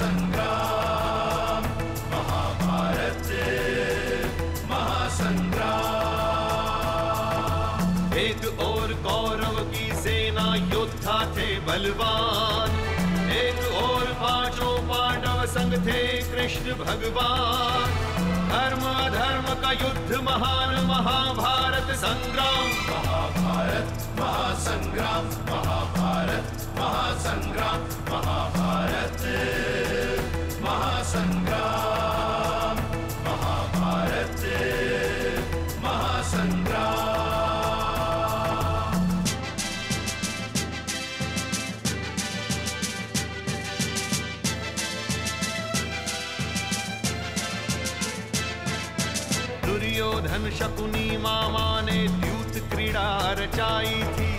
महासंग्राम, महाभारत महासंग्राम। एक और कौरव की सेना योद्धा थे बलवान, एक और पांचों पांडव संग थे कृष्ण भगवान। धर्म अधर्म का युद्ध महान महाभारत संग्राम, महाभारत महासंग्राम, महाभारत महासंग्राम, महाभारत महासंग्राम, महाभारत महासंग्राम। दुर्योधन शकुनी मामा ने द्यूत क्रीड़ा रचाई थी,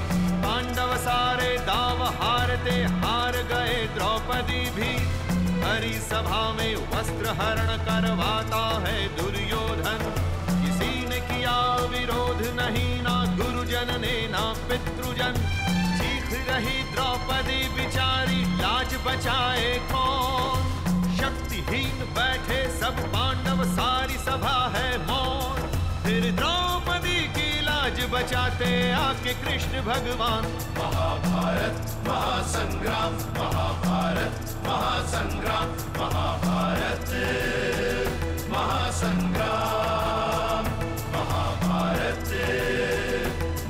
पांडव सारे दाव हारते हार गए द्रौपदी भी। हरी सभा में वस्त्र हरण करवाता है दुर्योधन, किसी ने किया विरोध नहीं, ना गुरुजन ने ना पितृजन। चीख रही द्रौपदी बिचारी, लाज बचाए कौन। शक्तिहीन बैठे सब पांडव, सारी सभा है मौन। फिर द्रौपदी की लाज बचाते आके कृष्ण भगवान। महाभारत महासंग्राम, महाभारत महासंग्राम, महाभारत महासंग्राम, महाभारत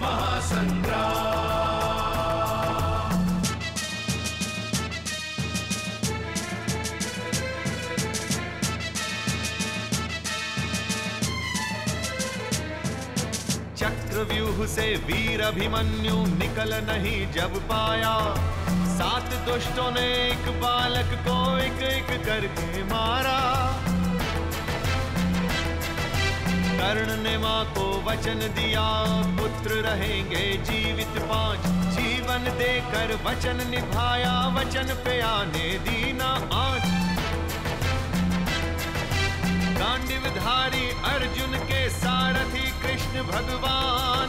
महासंग्राम। चक्रव्यूह से वीर अभिमन्यु निकल नहीं जब पाया, 7 दुष्टों ने एक बालक को एक एक करके मारा। कर्ण ने मां को वचन दिया, पुत्र रहेंगे जीवित 5। जीवन देकर वचन निभाया, वचन पे आने दी ना आँच। गांडीवधारी अर्जुन के सारथी कृष्ण भगवान,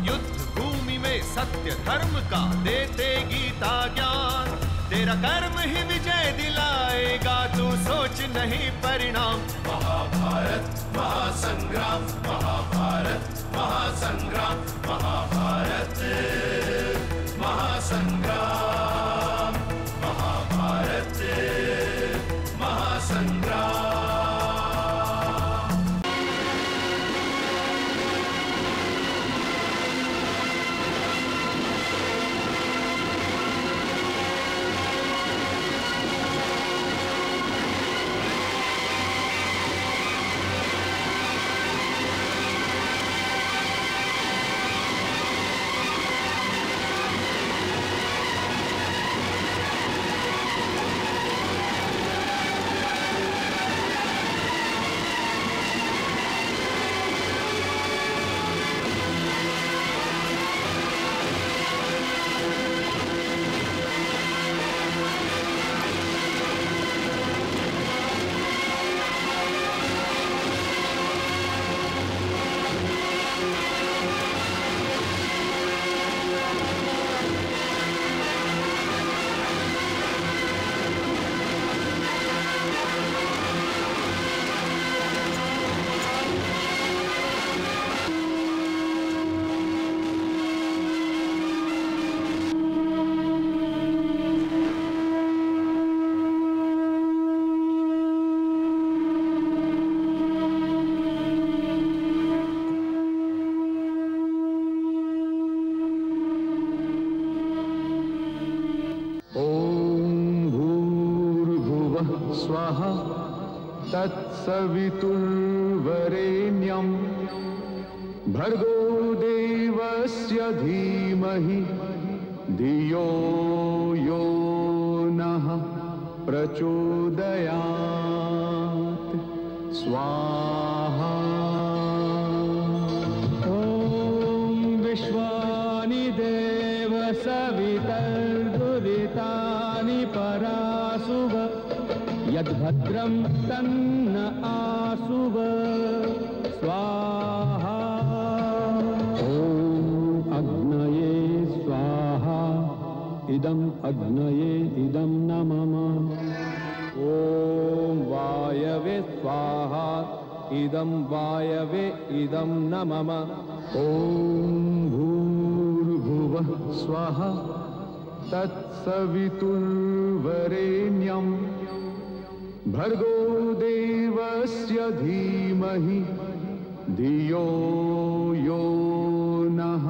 युद्ध भूमि में सत्य धर्म का देते गीता ज्ञान। तेरा कर्म ही विजय दिलाएगा, तू सोच नहीं परिणाम। महाभारत महासंग्राम, महाभारत महासंग्राम, महाभारत महासंग्राम, महाभारत महासंग्राम। स्वाहा तत्सवितुर्वरेण्यं भर्गो देवस्य धीमहि धियो यो नः प्रचोदयात्। स्वाहा। ॐ विश्वानि देव सवितर्दुरितानि परासुव यद्भद्रं तन्न आसुव। स्वाहा। ॐ अग्नये स्वाहा। इदम् अग्नये इदं न मम। ॐ ॐ वायवे स्वाहा इदं वायवे इदं न मम। ॐ भूर्भुवः स्वः तत्सवितुर्वरेण्यं भर्गो देवस्य धीमहि धियो यो नः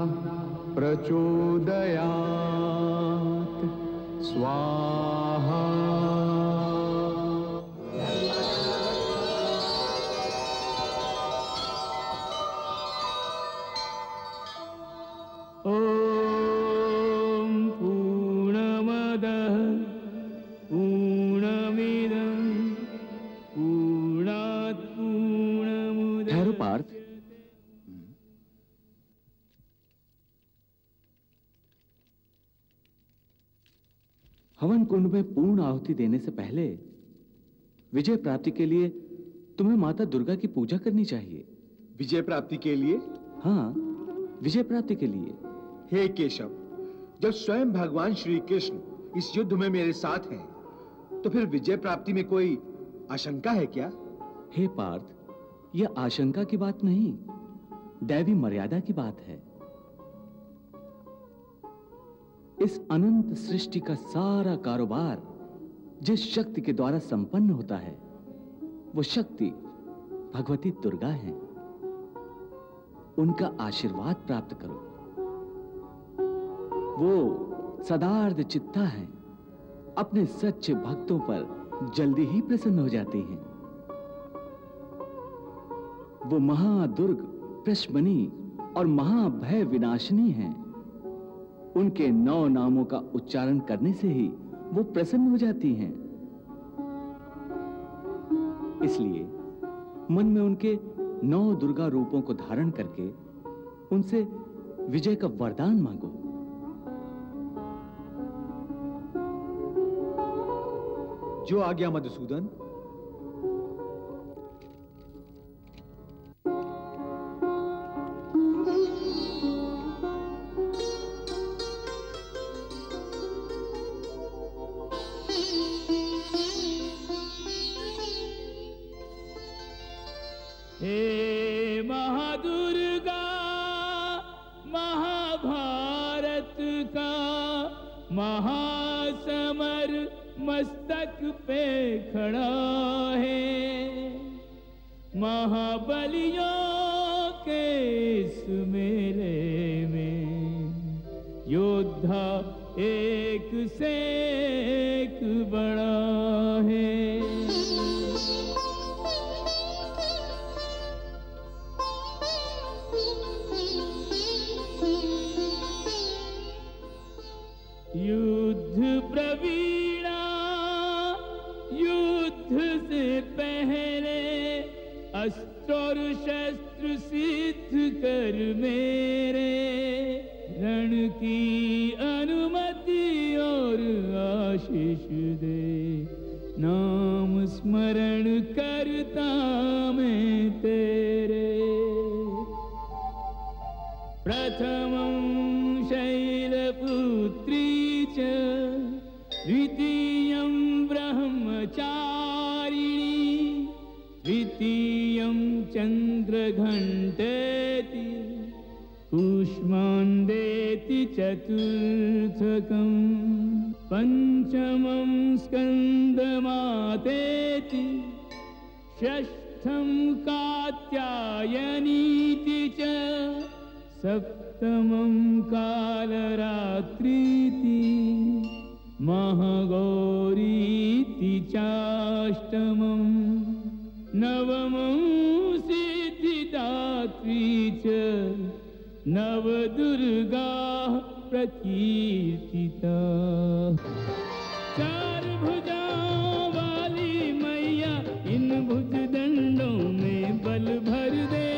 प्रचोदयात्। स्वाहा। ॐ पूर्णमदः पूर्णमिदं पूर्णात् पूर्णमुदच्यते। ठहरो पार्थ। हवन कुंड में पूर्ण आहुति देने से पहले विजय प्राप्ति के लिए तुम्हें माता दुर्गा की पूजा करनी चाहिए। विजय प्राप्ति के लिए? हाँ, विजय प्राप्ति के लिए। हे केशव, जब स्वयं भगवान श्री कृष्ण इस युद्ध में मेरे साथ हैं, तो फिर विजय प्राप्ति में कोई आशंका है क्या? हे पार्थ, यह आशंका की बात नहीं, दैवी मर्यादा की बात है। इस अनंत सृष्टि का सारा कारोबार जिस शक्ति के द्वारा संपन्न होता है, वो शक्ति भगवती दुर्गा है। उनका आशीर्वाद प्राप्त करो। वो सदार्थ चित्ता है, अपने सच्चे भक्तों पर जल्दी ही प्रसन्न हो जाती हैं। वो महादुर्ग, प्रश्मनी और महाभय विनाशिनी हैं। उनके 9 नामों का उच्चारण करने से ही वो प्रसन्न हो जाती हैं। इसलिए मन में उनके 9 दुर्गा रूपों को धारण करके उनसे विजय का वरदान मांगो। जो आज्ञा मधुसूदन। हे महादुर्गा, महाभारत का महासमर मस्तक पे खड़ा है। महाबलियों के इस मेले में योद्धा एक से एक बड़ा है। युद्ध प्रवीणा, युद्ध से पहले अस्त्र और शस्त्र सिद्ध कर मेरे रण की अनुमति और आशीष दे। नाम स्मरण करता मैं तेरे। प्रथमं शैलपुत्री च द्वितीयं ब्रह्मचारिणी तृतीयं चन्द्रघण्टेति कूष्माण्डेति चतुर्थकं पंचमं स्कन्दमातेति षष्ठं कात्यायनीति च सप्तमं कालरात्रीति महागौरीति चाष्टमं नवमं सिद्धिदात्री च नवदुर्गा प्रकीर्तिता। चार भुजाओं वाली मैया इन भुजदंडों में बल भर दे।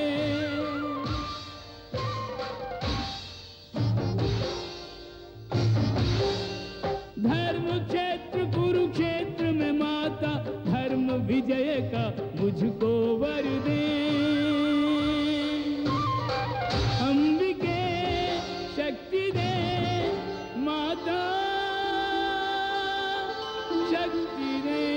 धर्म क्षेत्र कुरुक्षेत्र में माता धर्म विजय का मुझको वर दे। अंबिके शक्ति दे माता, शक्ति दे।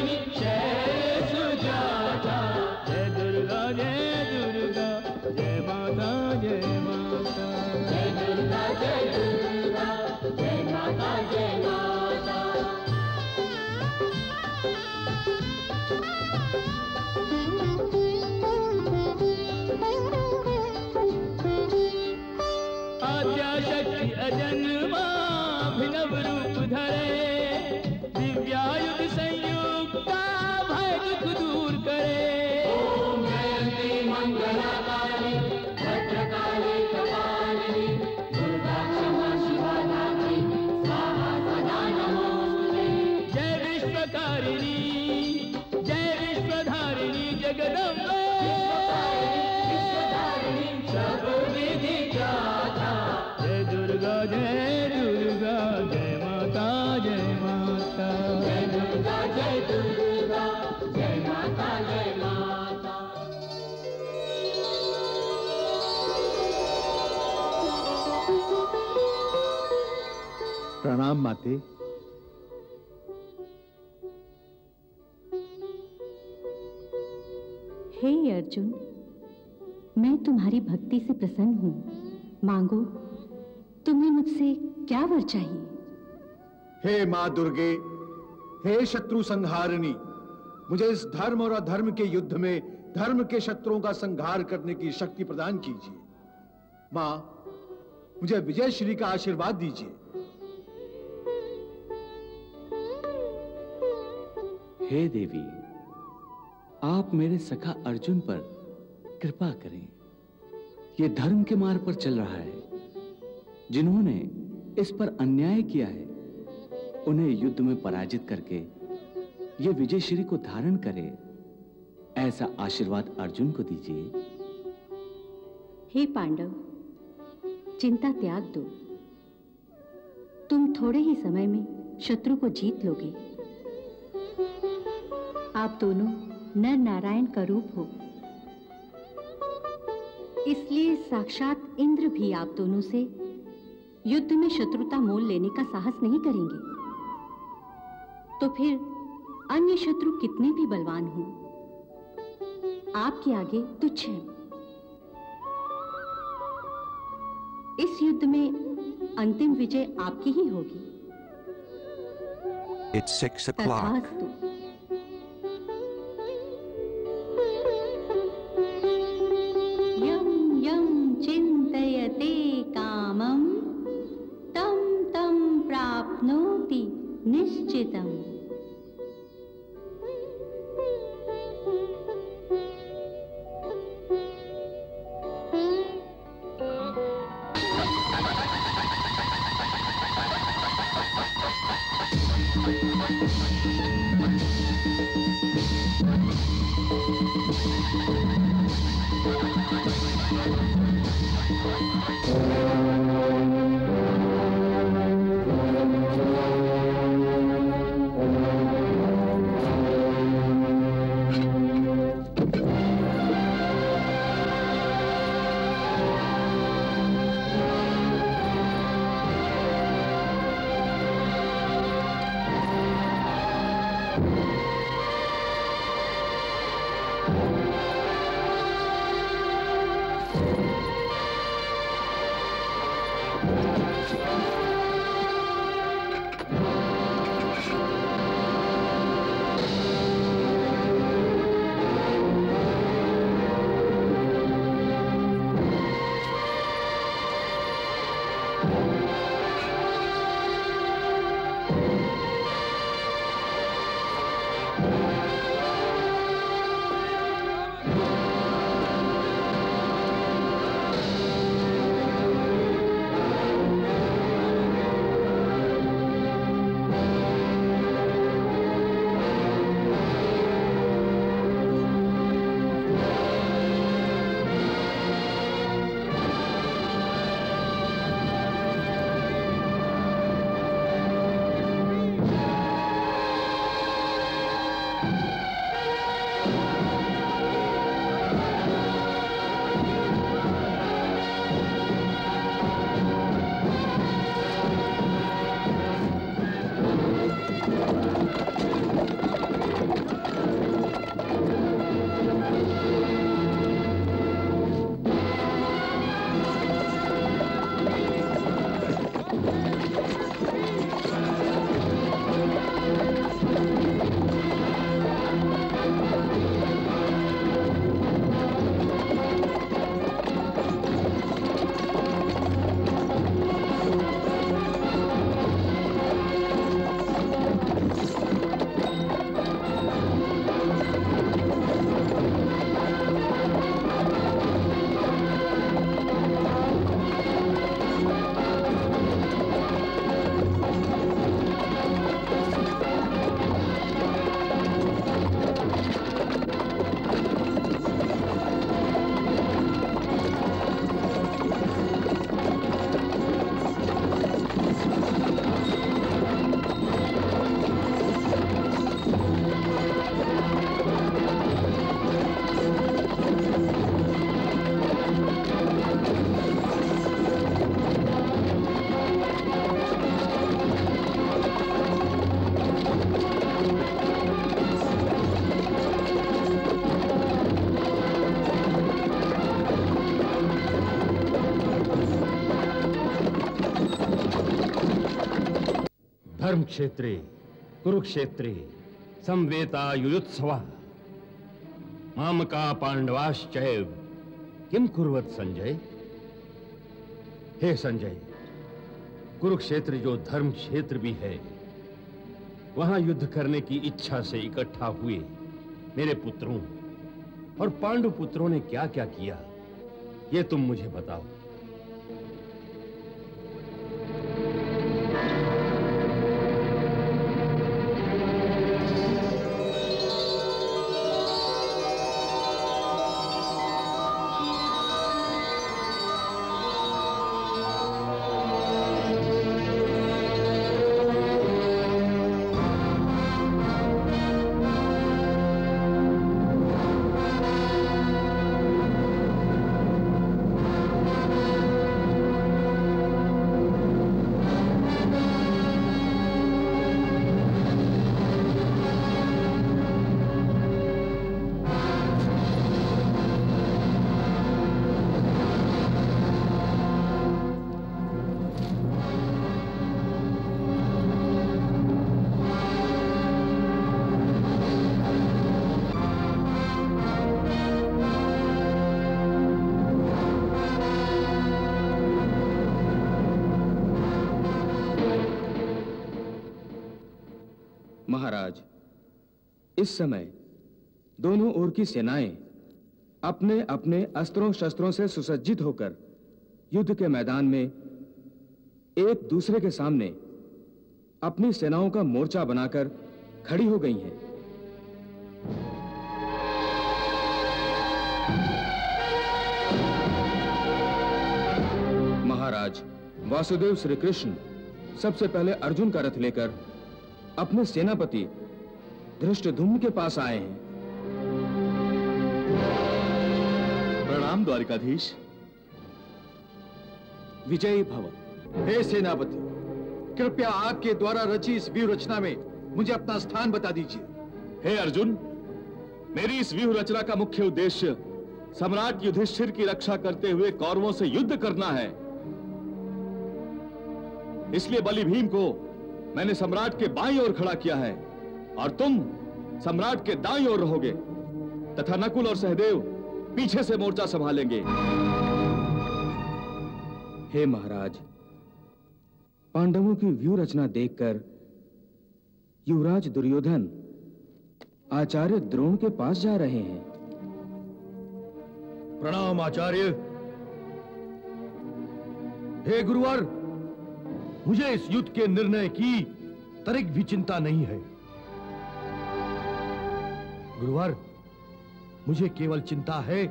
संहारिणी शैल सुजाता। जय दुर्गा जय माता जय माता। जय दुर्गा जय माता जय माता। आद्याशक्ति अजन्मा अभिनव रूप धरे, दिव्यायुध संयुक्ता भय दुख दूर करे। ओम जयंती मंगलाकाली भद्रकाली कपालिनी, दुर्गा क्षमा शिवा धात्री स्वाहा सदा नमोस्तुते। जय विश्वकारिणी जय विश्वधारिणी जगदम्बे, सब विधि जाता। जय दुर्गा जय माता जय माता। जय दुर्गा जय माता जय माता। प्रणाम माते। हे अर्जुन, मैं तुम्हारी भक्ति से प्रसन्न हूँ। मांगो, तुम्हें मुझसे क्या वर चाहिए? हे माँ दुर्गे, हे शत्रु संहारिणी, मुझे इस धर्म और अधर्म के युद्ध में धर्म के शत्रुओं का संहार करने की शक्ति प्रदान कीजिए। माँ, मुझे विजय श्री का आशीर्वाद दीजिए। हे देवी, आप मेरे सखा अर्जुन पर कृपा करें। ये धर्म के मार्ग पर चल रहा है। जिन्होंने इस पर अन्याय किया है, उन्हें युद्ध में पराजित करके ये विजय श्री को धारण करे, ऐसा आशीर्वाद अर्जुन को दीजिए। हे पांडव, चिंता त्याग दो। तुम थोड़े ही समय में शत्रु को जीत लोगे। आप दोनों नर नारायण का रूप हो, इसलिए साक्षात इंद्र भी आप दोनों से युद्ध में शत्रुता मोल लेने का साहस नहीं करेंगे। तो फिर अन्य शत्रु कितने भी बलवान हों, आपके आगे तुच्छ हैं। इस युद्ध में अंतिम विजय आपकी ही होगी। It's 6 o'clock. तथास्तु। यं यं चिन्तयते कामं तं तं प्राप्नोति निश्चितम्। धर्मक्षेत्रे कुरुक्षेत्रे संवेता युयुत्सवा मामका पांडवाश्चैव किम कुर्वत संजय। हे संजय, कुरुक्षेत्र जो धर्म क्षेत्र भी है, वहां युद्ध करने की इच्छा से इकट्ठा हुए मेरे पुत्रों और पांडु पुत्रों ने क्या क्या किया, ये तुम मुझे बताओ। महाराज, इस समय दोनों ओर की सेनाएं अपने अपने अस्त्रों शस्त्रों से सुसज्जित होकर युद्ध के मैदान में एक दूसरे के सामने अपनी सेनाओं का मोर्चा बनाकर खड़ी हो गई हैं। महाराज, वासुदेव श्री कृष्ण सबसे पहले अर्जुन का रथ लेकर अपने सेनापति धृष्टद्युम्न के पास आए हैं। प्रणाम द्वारिकाधीश। विजयी भव। हे सेनापति, कृपया आपके द्वारा रची इस व्यूह रचना में मुझे अपना स्थान बता दीजिए। हे अर्जुन, मेरी इस व्यूह रचना का मुख्य उद्देश्य सम्राट युधिष्ठिर की रक्षा करते हुए कौरवों से युद्ध करना है। इसलिए बलि भीम को मैंने सम्राट के बाईं ओर खड़ा किया है और तुम सम्राट के दाईं ओर रहोगे तथा नकुल और सहदेव पीछे से मोर्चा संभालेंगे। हे महाराज, पांडवों की व्यूह रचना देखकर युवराज दुर्योधन आचार्य द्रोण के पास जा रहे हैं। प्रणाम आचार्य। हे गुरुवर, मुझे इस युद्ध के निर्णय की तनिक भी चिंता नहीं है। गुरुवर, मुझे केवल चिंता है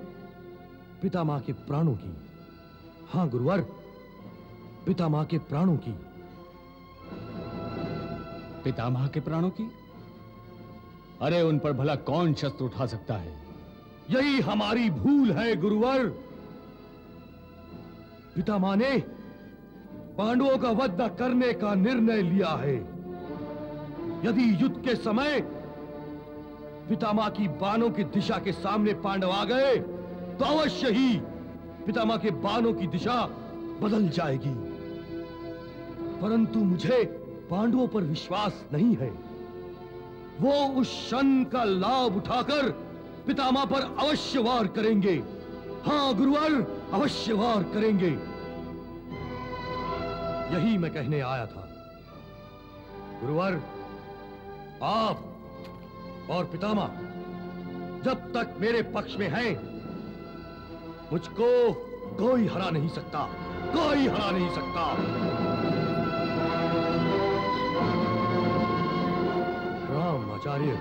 पितामह के प्राणों की। हां गुरुवर, पितामह के प्राणों की। पितामह के प्राणों की? अरे उन पर भला कौन शस्त्र उठा सकता है? यही हमारी भूल है गुरुवर। पितामह ने पांडवों का वध न करने का निर्णय लिया है। यदि युद्ध के समय पितामह की बाणों की दिशा के सामने पांडव आ गए तो अवश्य ही पितामह के बाणों की दिशा बदल जाएगी। परंतु मुझे पांडवों पर विश्वास नहीं है। वो उस क्षण का लाभ उठाकर पितामह पर अवश्य वार करेंगे। हां गुरुवर, अवश्य वार करेंगे। यही मैं कहने आया था। गुरुवर, आप और पितामह जब तक मेरे पक्ष में हैं, मुझको कोई हरा नहीं सकता, कोई हरा नहीं सकता। राम आचार्य।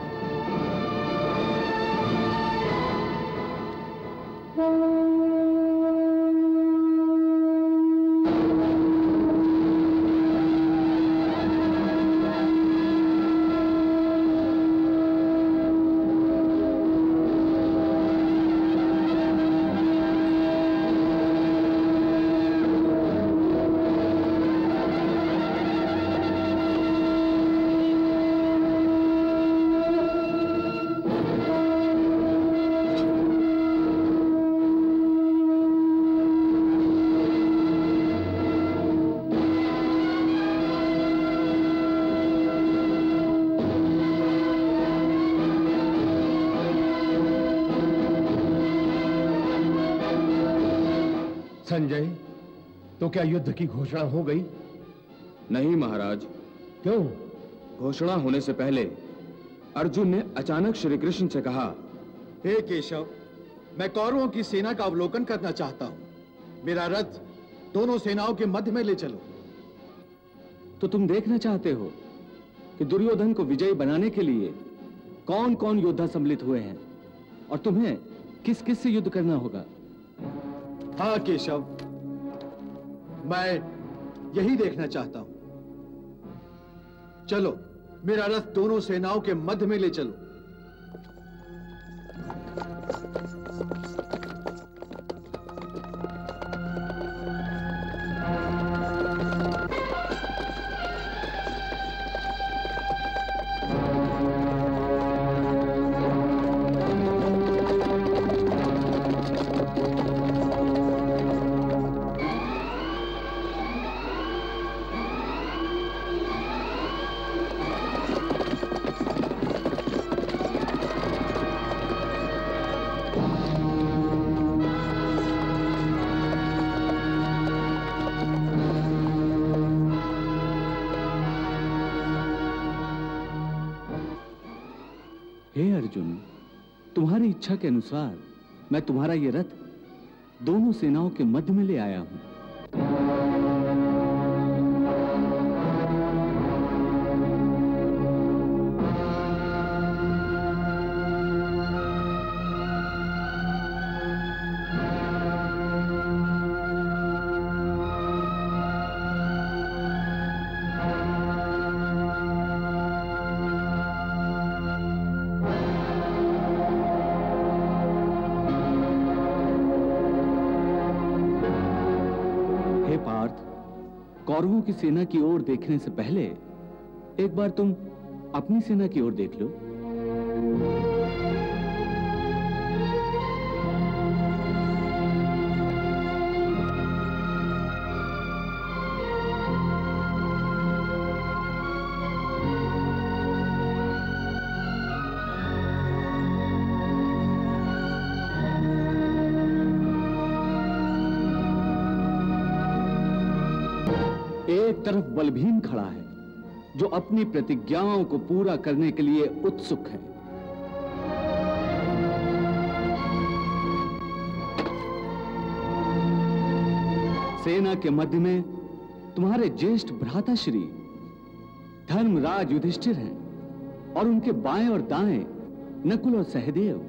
संजय, तो क्या युद्ध की घोषणा हो गई? नहीं महाराज। क्यों? घोषणा होने से पहले अर्जुन ने अचानक श्री कृष्ण से कहा, हे केशव, मैं कौरवों की सेना का अवलोकन करना चाहता हूं। मेरा रथ दोनों सेनाओं के मध्य में ले चलो। तो तुम देखना चाहते हो कि दुर्योधन को विजयी बनाने के लिए कौन कौन योद्धा सम्मिलित हुए हैं और तुम्हें किस किस से युद्ध करना होगा? हाँ केशव, मैं यही देखना चाहता हूं। चलो, मेरा रथ दोनों सेनाओं के मध्य में ले चलो। अर्जुन, तुम्हारी इच्छा के अनुसार मैं तुम्हारा ये रथ दोनों सेनाओं के मध्य में ले आया हूं। कौरवों की सेना की ओर देखने से पहले एक बार तुम अपनी सेना की ओर देख लो। एक तरफ बलभीम खड़ा है जो अपनी प्रतिज्ञाओं को पूरा करने के लिए उत्सुक है। सेना के मध्य में तुम्हारे ज्येष्ठ भ्राताश्री धर्मराज युधिष्ठिर हैं और उनके बाएं और दाएं नकुल और सहदेव।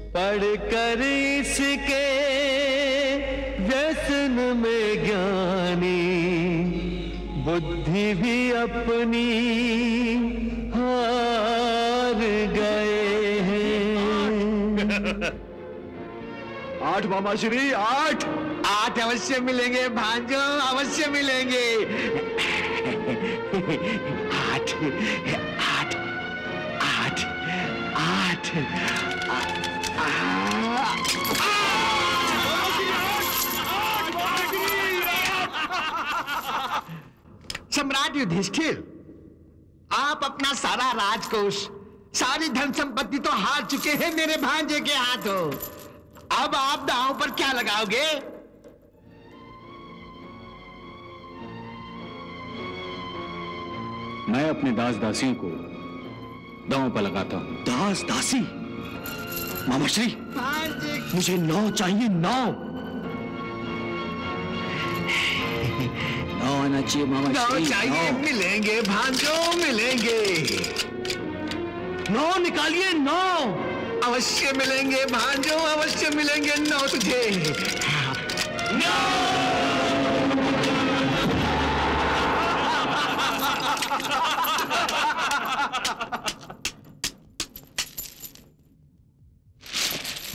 पढ़कर इसके व्यसन में ज्ञानी बुद्धि भी अपनी हार गए हैं। 8 मामाश्री, 8 अवश्य मिलेंगे भांजो, अवश्य मिलेंगे। 8 सम्राट युधिष्ठिर, आप अपना सारा राजकोष, सारी धन संपत्ति तो हार चुके हैं मेरे भांजे के हाथों। अब आप दांव पर क्या लगाओगे? मैं अपने दास दासियों को दांव पर लगाता हूं। दास दासी? मामाश्री, मुझे 9 चाहिए, 9 आना चाहिए मामाश्री। 9 चाहिए। मिलेंगे भांजो, मिलेंगे। 9 निकालिए, 9 अवश्य मिलेंगे भांजो, अवश्य मिलेंगे। 9 तुझे। 9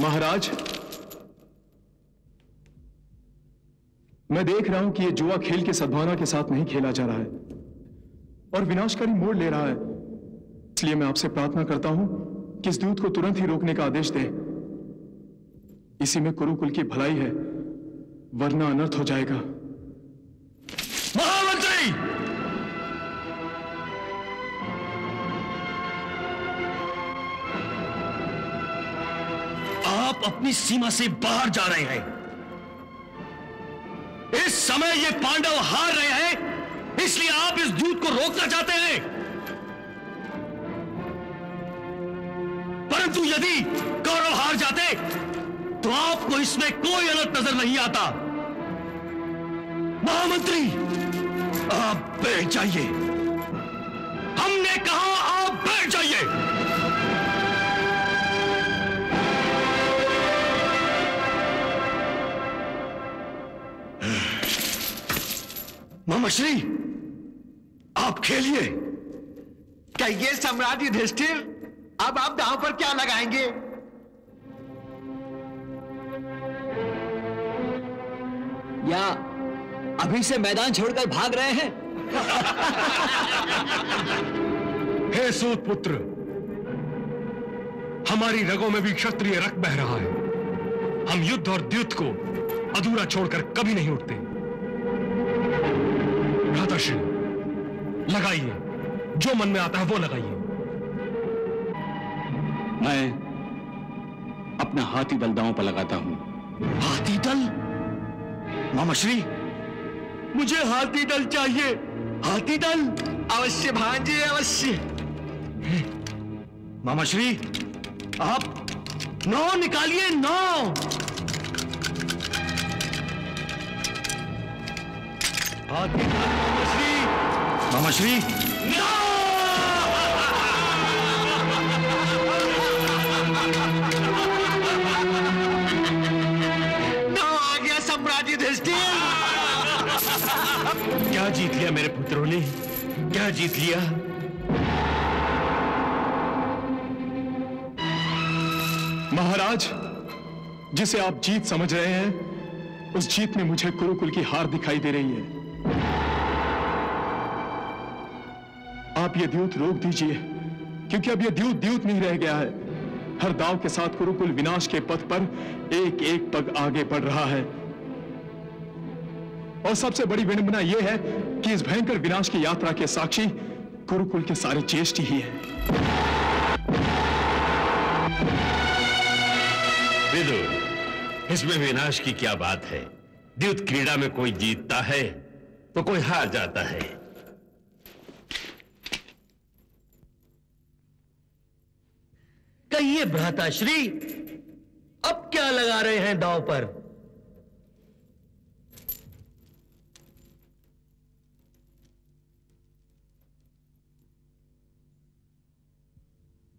महाराज, मैं देख रहा हूं कि यह जुआ खेल की सद्भावना के साथ नहीं खेला जा रहा है। और विनाशकारी मोड़ ले रहा है। इसलिए मैं आपसे प्रार्थना करता हूं कि इस दूत को तुरंत ही रोकने का आदेश दे। इसी में कुरुकुल की भलाई है, वरना अनर्थ हो जाएगा। महामंत्री! आप अपनी सीमा से बाहर जा रहे हैं। इस समय ये पांडव हार रहे हैं, इसलिए आप इस दूत को रोकना चाहते हैं। परंतु यदि कौरव हार जाते तो आपको इसमें कोई अनर्थ नजर नहीं आता। महामंत्री, आप बैठ जाइए। हमने कहा आप बैठ जाइए। मामाश्री, आप खेलिए। कहिए सम्राट युधिष्ठिर, अब आप दांव पर क्या लगाएंगे? या अभी से मैदान छोड़कर भाग रहे हैं? हे सूत पुत्र, हमारी रगों में भी क्षत्रिय रक्त बह रहा है। हम युद्ध और द्युत को अधूरा छोड़कर कभी नहीं उठते। भ्राताश्री, लगाइए, जो मन में आता है वो लगाइए। मैं अपना हाथी दल दांव पर लगाता हूं। हाथी दल? मामाश्री, मुझे हाथी दल चाहिए। हाथी दल? अवश्य भांजे, अवश्य। मामाश्री, आप 9 निकालिए, 9। हाथी दल मामाश्री। मामाश्री, 9 आ गया सम्राट युधिष्ठिर। क्या जीत लिया मेरे पुत्रों ने? क्या जीत लिया? महाराज, जिसे आप जीत समझ रहे हैं, उस जीत में मुझे कुरुकुल की हार दिखाई दे रही है। आप ये द्यूत रोक दीजिए, क्योंकि अब ये द्यूत नहीं रह गया है। हर दांव के साथ कुरुकुल विनाश के पथ पर एक एक पग आगे बढ़ रहा है। और सबसे बड़ी विडंबना यह है कि इस भयंकर विनाश की यात्रा के साक्षी कुरुकुल के सारे ज्येष्ठ ही हैं। विदुर, इसमें विनाश की क्या बात है? द्युत क्रीड़ा में कोई जीतता है तो कोई हार जाता है। कहिए भ्राताश्री, अब क्या लगा रहे हैं दांव पर?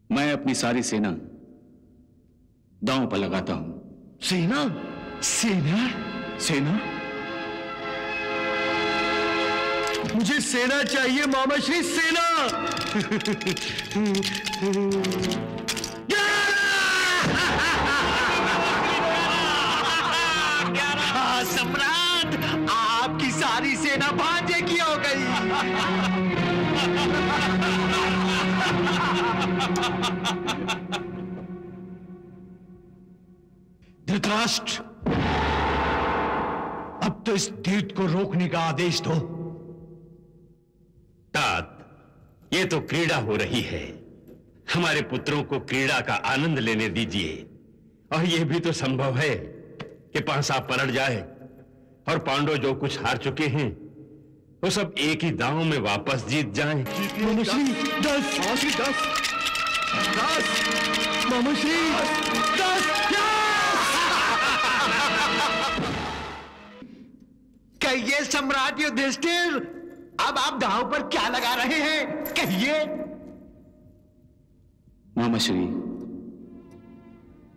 मैं अपनी सारी सेना दांव पर लगाता हूं। सेना? सेना? सेना? मुझे सेना चाहिए मामाश्री, सेना। सम्राट, आपकी सारी सेना भांजे की हो गई। धृतराष्ट्र, अब तो इस द्यूत को रोकने का आदेश दो। तात, ये तो क्रीड़ा हो रही है। हमारे पुत्रों को क्रीड़ा का आनंद लेने दीजिए। और यह भी तो संभव है कि पांसा पलट जाए और पांडव जो कुछ हार चुके हैं वो सब एक ही दांव में वापस जीत जाएं। मामाश्री 10, 10, मामाश्री 10। कहिए सम्राट युधिष्ठिर, अब आप दांव पर क्या लगा रहे हैं? कहिए। मामाश्री,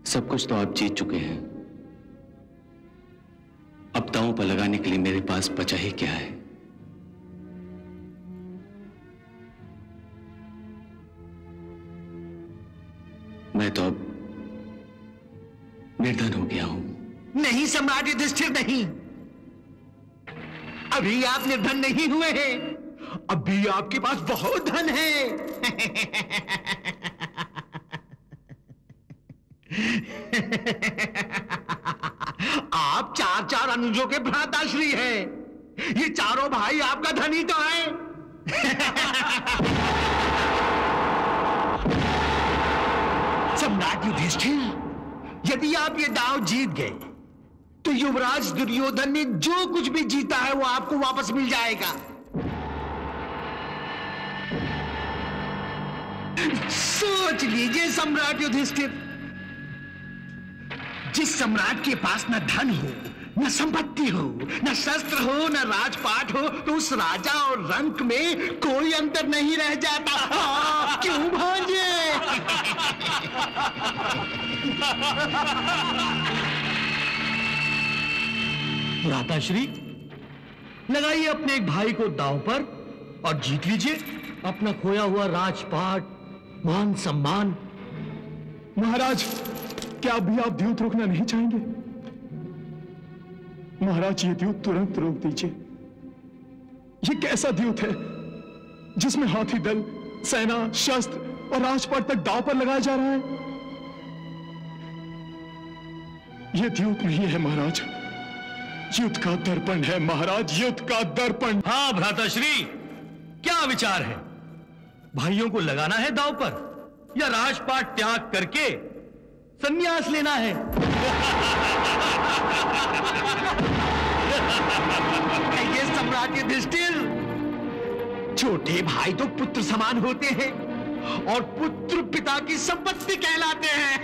सब कुछ तो आप जीत चुके हैं। अब दांव पर लगाने के लिए मेरे पास बचा ही क्या है? मैं तो अब निर्धन हो गया हूं। नहीं सम्राट युधिष्ठिर, नहीं। अभी आप निर्धन नहीं हुए हैं। अब भी आपके पास बहुत धन है। आप चार चार अनुजों के भ्राताश्री हैं। ये चारों भाई आपका धनी तो है। सम्राट युधिष्ठिर, यदि आप ये दांव जीत गए तो युवराज दुर्योधन ने जो कुछ भी जीता है वो आपको वापस मिल जाएगा। सोच लीजिए सम्राट युधिष्ठिर, जिस सम्राट के पास न धन हो, न संपत्ति हो, न शस्त्र हो, न राजपाट हो, तो उस राजा और रंक में कोई अंतर नहीं रह जाता। क्यों भांजे? भ्राताश्री, लगाइए अपने एक भाई को दांव पर और जीत लीजिए अपना खोया हुआ राजपाट, मान सम्मान। महाराज, क्या अभी आप द्यूत रोकना नहीं चाहेंगे? महाराज, ये द्यूत तुरंत रोक दीजिए। ये कैसा द्यूत है जिसमें हाथी दल, सेना, शस्त्र और राजपाट तक दांव पर लगाया जा रहा है? ये द्यूत नहीं है महाराज, युद्ध का दर्पण है महाराज, युद्ध का दर्पण। हाँ भ्राताश्री, क्या विचार है? भाइयों को लगाना है दांव पर या राजपाट त्याग करके संन्यास लेना है? ये सम्राट युधिष्ठिर, छोटे भाई तो पुत्र समान होते हैं और पुत्र पिता की संपत्ति कहलाते हैं।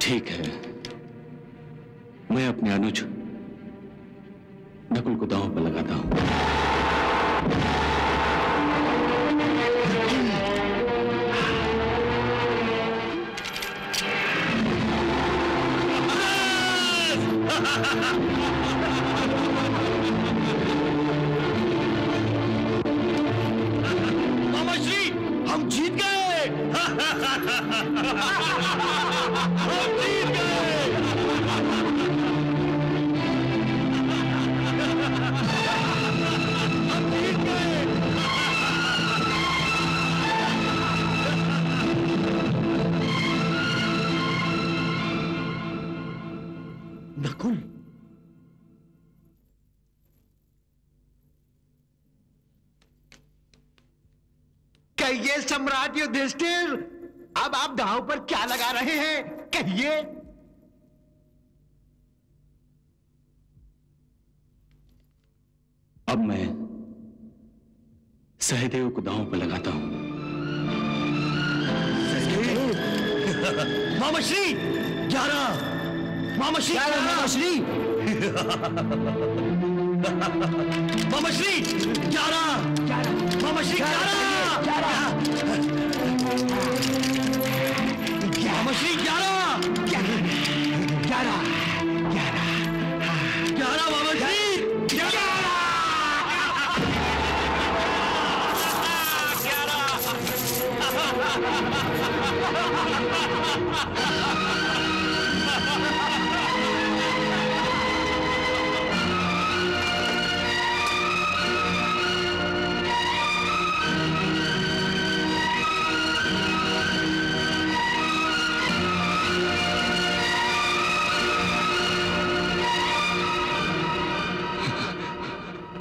ठीक है, मैं अपने अनुज नकुल को दांव पर लगाता हूं। मामाश्री, हम जीत गए। हम जीत गए। हम जीत गए। नकुल, कहिए सम्राट युधिष्ठिर, अब आप दांव पर क्या लगा रहे हैं? कहिए। अब मैं सहदेव को दांव पर लगाता हूं। मामाश्री 11, मामाश्री 11, मामाश्री मामाश्री 11, मामाश्री 11, मामाश्री 11, 11, 11, मामाश्री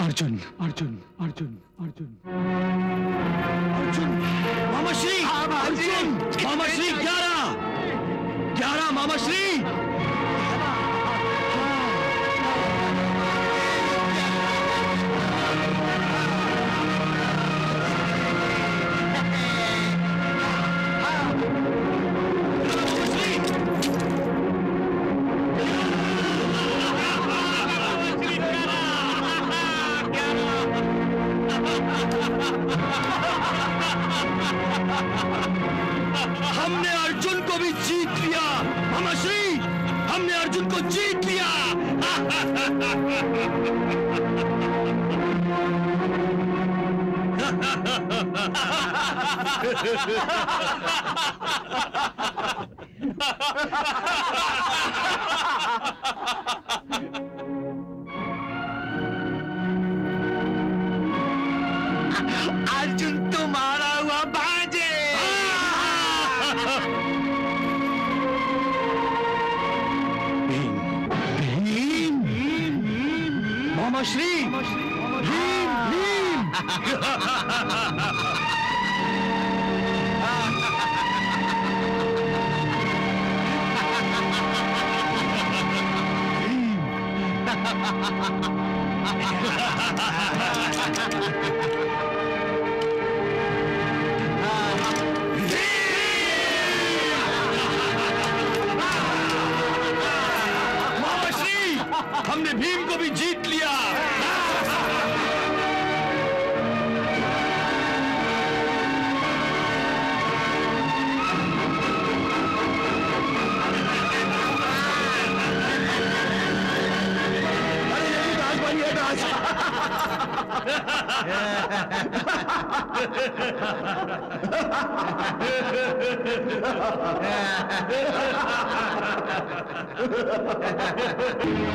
अर्जुन, अर्जुन, अर्जुन, अर्जुन, अर्जुन, मामाश्री, अर्जुन, मामाश्री 11, 11, मामाश्री। हमने अर्जुन को भी जीत लिया मामाश्री, हमने अर्जुन को जीत लिया। मामाश्री, भीम भीम। मामाश्री, हमने भीम को भी जीत लिया।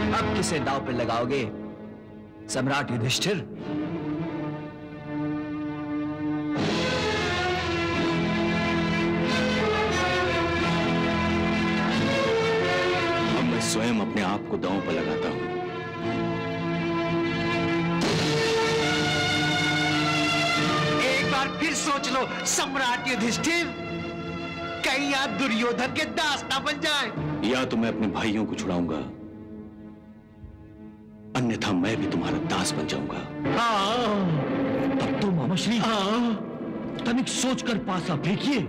अब किसे दांव पे लगाओगे, सम्राट युधिष्ठिर? अब मैं स्वयं अपने आप को दांव पर लगाता हूं। फिर सोच लो सम्राट युधिष्ठिर, कहीं आप दुर्योधन के दास ना बन जाए। या तो मैं अपने भाइयों को छुड़ाऊंगा, अन्यथा मैं भी तुम्हारा दास बन जाऊंगा। तब तो मामाश्री तनिक सोचकर पासा फेंकिए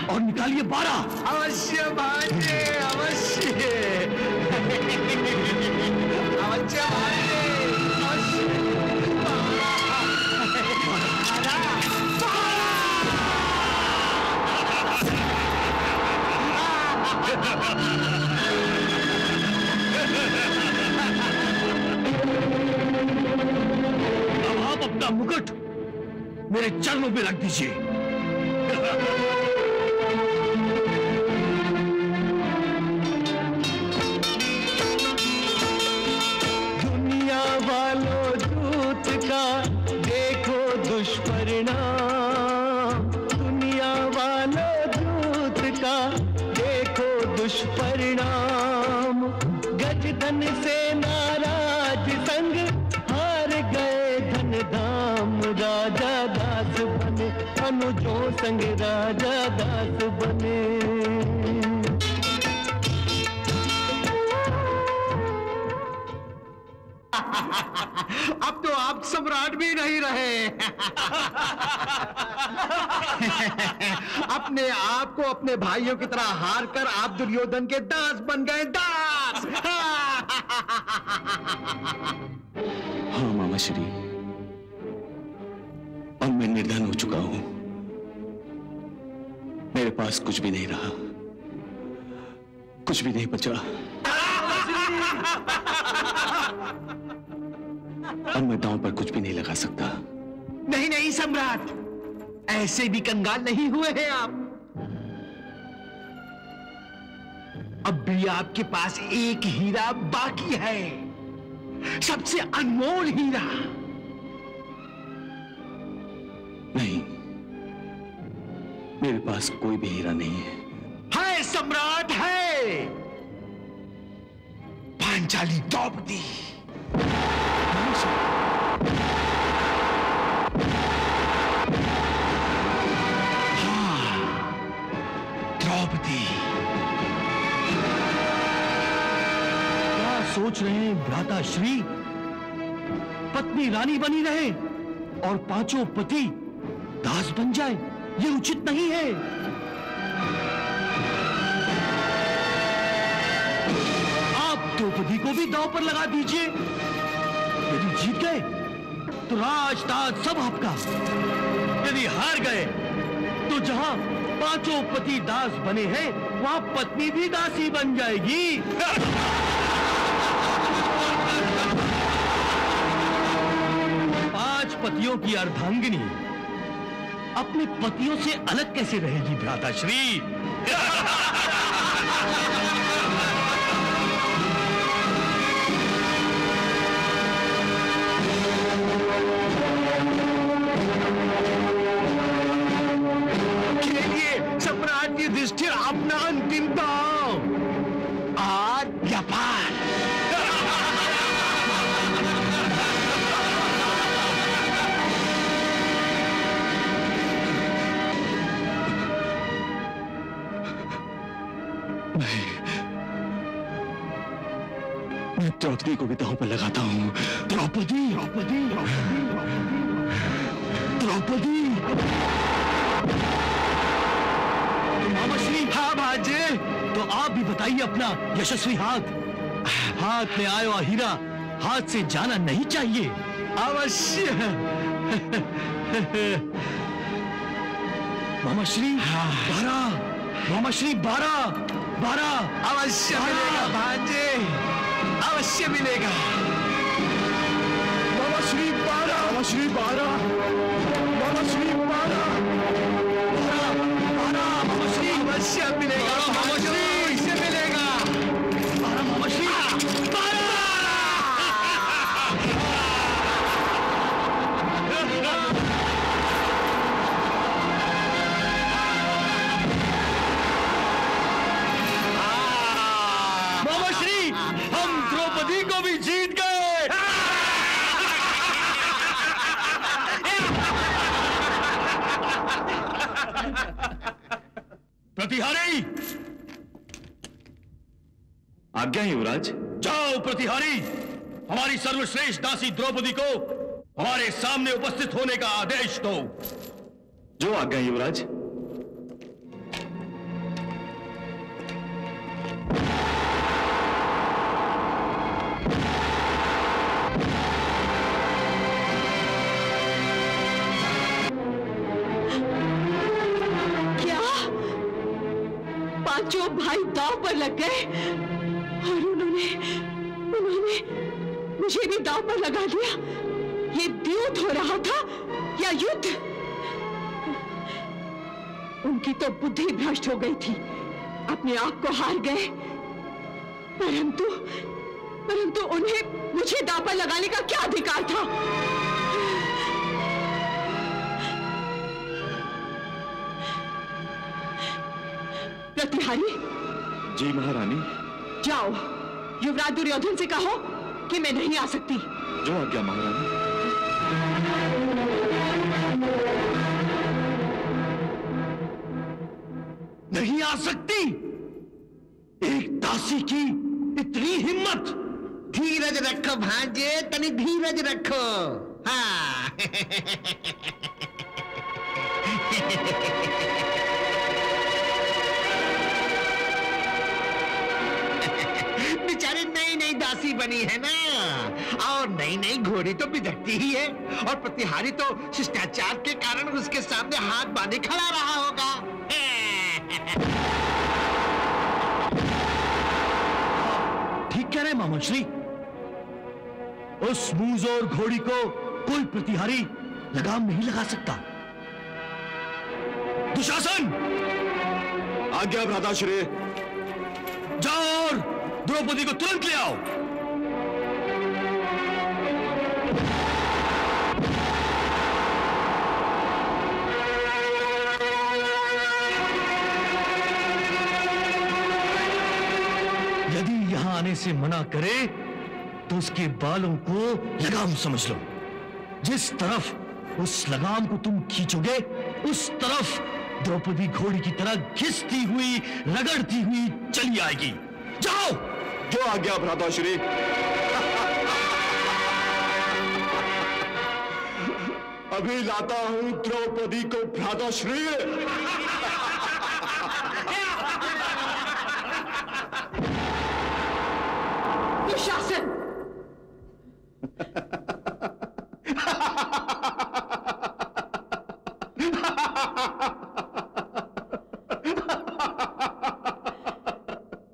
और निकालिए 12। अवश्य भांजे, अवश्य अवश्य भांजे, अब आप अपना मुकुट मेरे चरणों पे रख दीजिए। दुनिया वालों दूत का देखो दुष्परिणाम, दुनिया वालों दूत का देखो दुष्परिणाम। गजधन से नाराज संग हार गए धन धाम, राजा दास बने अनुजों संग राजा दास बने। अब तो आप सम्राट भी नहीं रहे। अपने आप को अपने भाइयों की तरह हार कर आप दुर्योधन के दास बन गए, दास। हाँ मामाश्री, अब मैं निर्धन हो चुका हूं। मेरे पास कुछ भी नहीं रहा, कुछ भी नहीं बचा। अब मैं दांव पर कुछ भी नहीं लगा सकता। नहीं नहीं सम्राट, ऐसे भी कंगाल नहीं हुए हैं आप। अब भी आपके पास एक हीरा बाकी है, सबसे अनमोल हीरा। नहीं, मेरे पास कोई भी हीरा नहीं है। है सम्राट, है पांचाली द्रौपदी। द्रौपदी। क्या सोच रहे हैं भ्राताश्री? पत्नी रानी बनी रहे और पांचों पति दास बन जाए, ये उचित नहीं है। आप द्रौपदी को भी दांव पर लगा दीजिए। यदि जीत गए तो राजताज सब आपका, यदि हार गए तो जहां पांचों पति दास बने हैं वहां पत्नी भी दासी बन जाएगी। पांच पतियों की अर्धांगिनी अपने पतियों से अलग कैसे रहेगी भ्राताश्री? सम्राट युधिष्ठिर अपना अंतिम दांव, आर या पार। मैं द्रौपदी को भी दांव पर लगाता हूँ। द्रौपदी, द्रौपदी, द्रौपदी, मामा श्री। हाँ भांजे, तो आप भी बताइए अपना यशस्वी हाथ में आयो हीरा हाथ से जाना नहीं चाहिए। अवश्य। मामा श्री 12, मामा श्री 12 अवश्य मिलेगा भांजे, अवश्य मिलेगा। मामा श्री 12, मामा श्री 12, मामा श्री 12, मामा श्री अवश्य मिलेगा, मामा श्री अवश्य मिलेगा। 12 मामा श्री 12। मामा श्री, हम द्रौपदी को भी जीत गए। प्रतिहारी, आज्ञा युवराज। जाओ प्रतिहारी, हमारी सर्वश्रेष्ठ दासी द्रौपदी को हमारे सामने उपस्थित होने का आदेश दो। जो आज्ञा युवराज। पांचों भाई दांव पर लग गए और उन्होंने मुझे भी दांव पर लगा दिया। ये द्यूत हो रहा था या युद्ध? उनकी तो बुद्धि भ्रष्ट हो गई थी, अपने आप को हार गए। परंतु उन्हें मुझे दांव पर लगाने का क्या अधिकार था? प्रतिहारी। जी महारानी। जाओ, युवराज दुर्योधन से कहो कि मैं नहीं आ सकती। जो आज्ञा महारानी। नहीं आ सकती? एक दासी की इतनी हिम्मत? धीरज रखो भांजे, तनी धीरज रखो। हाँ। बेचारी नई नई दासी बनी है ना, और नई नई घोड़ी तो बिदकती ही है, और प्रतिहारी तो शिष्टाचार के कारण उसके सामने हाथ बांधे खड़ा रहा होगा। ठीक कह रहे मामा श्री। उस मूंजोर घोड़ी को कोई प्रतिहारी लगाम नहीं लगा सकता। दुशासन, आज्ञा भ्राताश्री। जाओ और द्रौपदी को तुरंत ले आओ। यदि यहां आने से मना करे तो उसके बालों को लगाम समझ लो। जिस तरफ उस लगाम को तुम खींचोगे उस तरफ द्रौपदी घोड़ी की तरह घिसती हुई, रगड़ती हुई चली आएगी। जाओ। जो आज्ञा भ्राताश्री। अभी लाता हूं द्रौपदी को भ्राताश्री। दुशासन।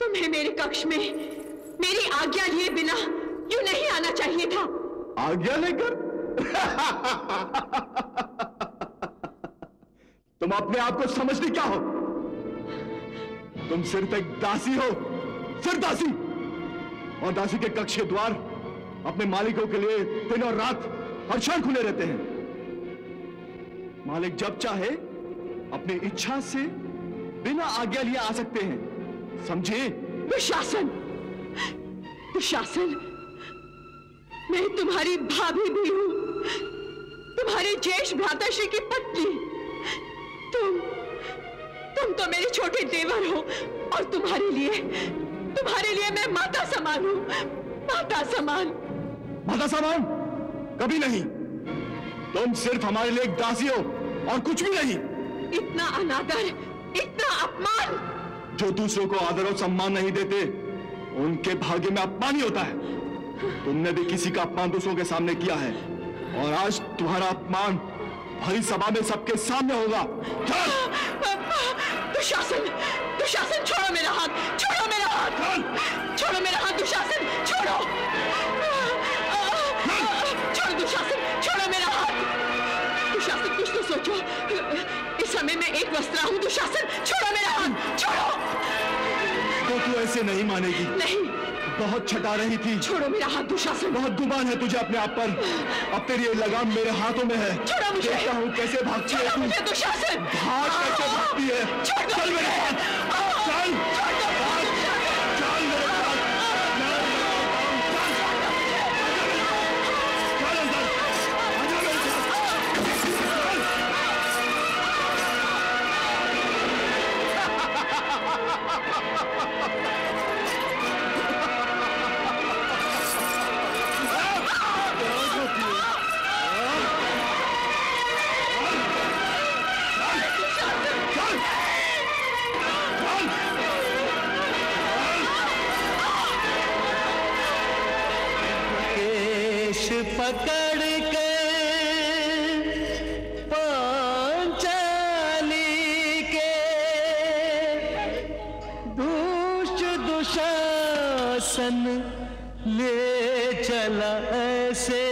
तुम्हें मेरे कक्ष में मेरी आज्ञा लिए बिना यूं नहीं आना चाहिए था। आज्ञा लेकर? तुम अपने आप को समझती क्या हो? तुम सिर्फ एक दासी हो, सिर्फ दासी। और दासी के कक्ष के द्वार अपने मालिकों के लिए दिन और रात हर क्षण खुले रहते हैं। मालिक जब चाहे अपनी इच्छा से बिना आज्ञा लिए आ सकते हैं, समझे? दुशासन, दुशासन, मैं तुम्हारी भाभी भी हूं, तुम्हारे ज्येष्ठ भ्राताश्री की पत्नी। तुम तो मेरे छोटे देवर हो और तुम्हारे लिए मैं माता समान हूं। माता समान। माता समान कभी नहीं। तुम सिर्फ हमारे लिए एक दासी हो और कुछ भी नहीं। इतना अनादर, इतना अपमान। जो दूसरों को आदर और सम्मान नहीं देते उनके भाग्य में अपमान ही होता है। तुमने भी किसी का अपमान दूसरों के सामने किया है और आज तुम्हारा अपमान भरी सभा में सबके सामने होगा। दुशासन, दुशासन छोड़ो मेरा हाथ, छोड़ो मेरा हाथ, छोड़ो मेरा हाथ दुशासन, छोड़ो, छोड़ो दुशासन, छोड़ो मेरा हाथ। दुशासन कुछ तो सोचो, इस समय मैं एक वस्त्रा हूँ। दुशासन छोड़ो मेरा हाथ, छोड़ो। तो तू ऐसे नहीं मानेगी। नहीं। बहुत छटा रही थी। छोड़ो मेरा हाथ दुशासन। बहुत गुमान है तुझे अपने आप पर। अब तेरी ये लगाम मेरे हाथों में है। छोड़ो मुझे। देखता हूँ कैसे भागती है तू। मुझे दुशासन। भाग कैसे भागती है। चल मेरे साथ, चल, चल मेरे साथ। पकड़ के पांचाली के दुशासन ले चला ऐसे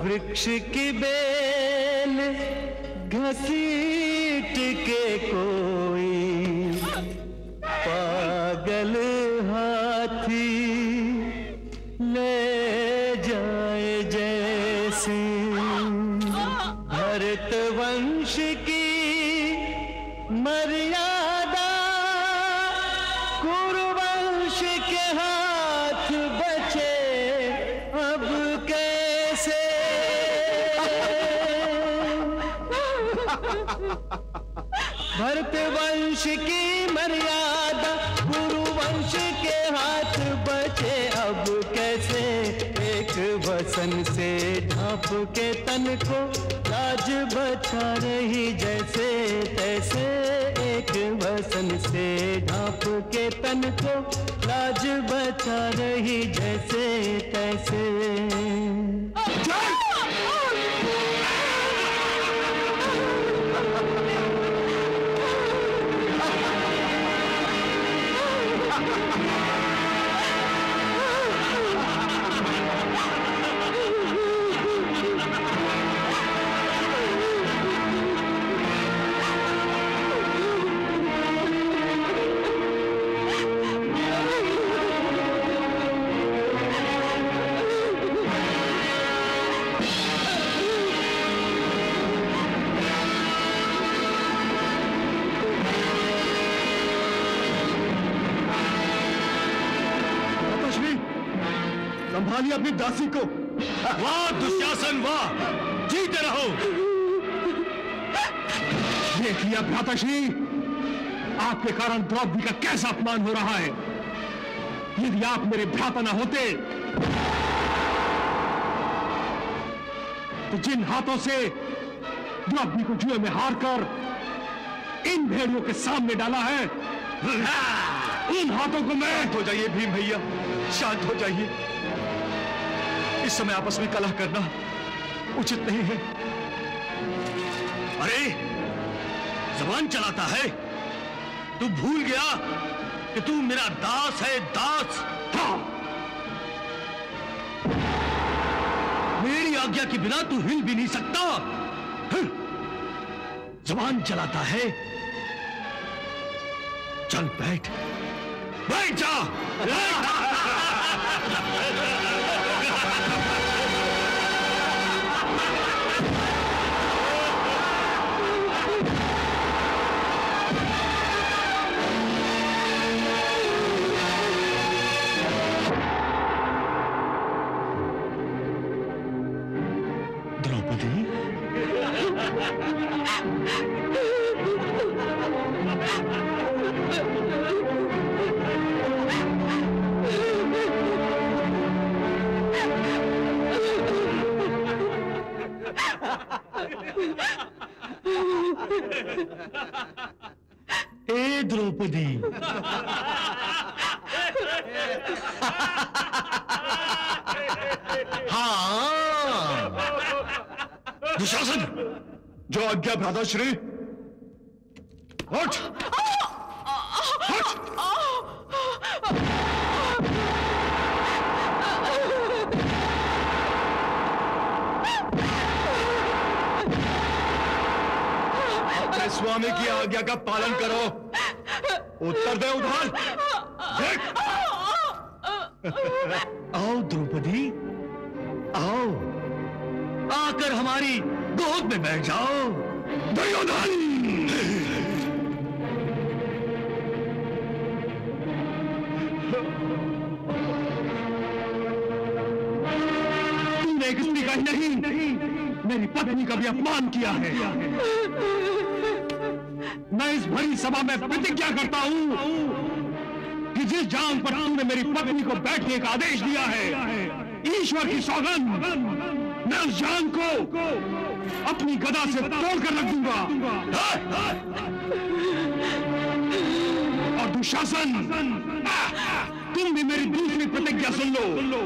वृक्ष की बेल घसीट के कोई पागल हाथी ले जाए जैसे भरत वंश की मर्यादा कुरुवंश के हाथ बचे अब कैसे। भरत वंश की मर्यादा कुरुवंश के हाथ बचे अब कैसे। एक वसन से ढांप के तन को लाज बचा रही जैसे तैसे। एक वसन से ढांप के तन को लाज बचा रही जैसे तैसे। संभालिए अपनी दासी को। वाह दुशासन वाह, जीते रहो। देख लिया भ्राताश्री, आपके कारण द्रौपदी का कैसा अपमान हो रहा है। यदि आप मेरे भ्राता न होते तो जिन हाथों से द्रौपदी को जुए में हार कर इन भेड़ियों के सामने डाला है, उन हाथों को मैं। शांत हो जाइए भीम भैया, शांत हो जाइए। इस समय आपस में कलह करना उचित नहीं है। अरे जबान चलाता है, तू भूल गया कि तू मेरा दास है, दास। हाँ। मेरी आज्ञा के बिना तू हिल भी नहीं सकता। जबान चलाता है, चल बैठ, बैठ जा। द्रौपदी। हाँ, दुशासन, जो आज्ञा भ्राताश्री। उठ, उठ। अपने स्वामी की आज्ञा का पालन करो। उत्तर दे उधार। देख। आओ द्रौपदी, आओ, आकर हमारी गोद में बैठ जाओ। दुर्योधन! तूने एक स्त्री का नहीं, मेरी पत्नी का भी अपमान किया है। मैं इस भरी सभा में प्रतिज्ञा करता हूं कि जिस जांग पर तूने मेरी पत्नी को बैठने का आदेश दिया है, ईश्वर की सौगंध, मैं उस जांग को अपनी गदा से तोड़कर रख दूंगा। और दुशासन, तुम भी मेरी दूसरी प्रतिज्ञा सुन लो।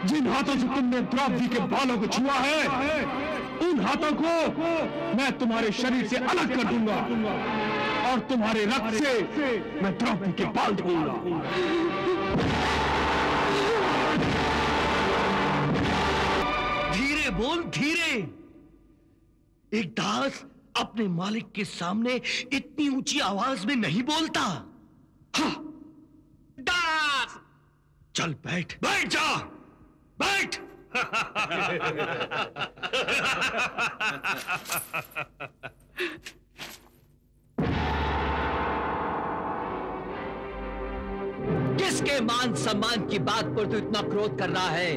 जिन हाथों से तुमने द्रौपदी के बालों को छुआ है, उन हाथों को मैं तुम्हारे शरीर से अलग कर दूंगा और तुम्हारे रक्त से मैं द्रौपदी के बाल धोऊंगा। धीरे बोल, धीरे। एक दास अपने मालिक के सामने इतनी ऊंची आवाज में नहीं बोलता। हाँ, दास, चल बैठ, बैठ जा, बैठ। किसके मान सम्मान की बात पर तू इतना क्रोध कर रहा है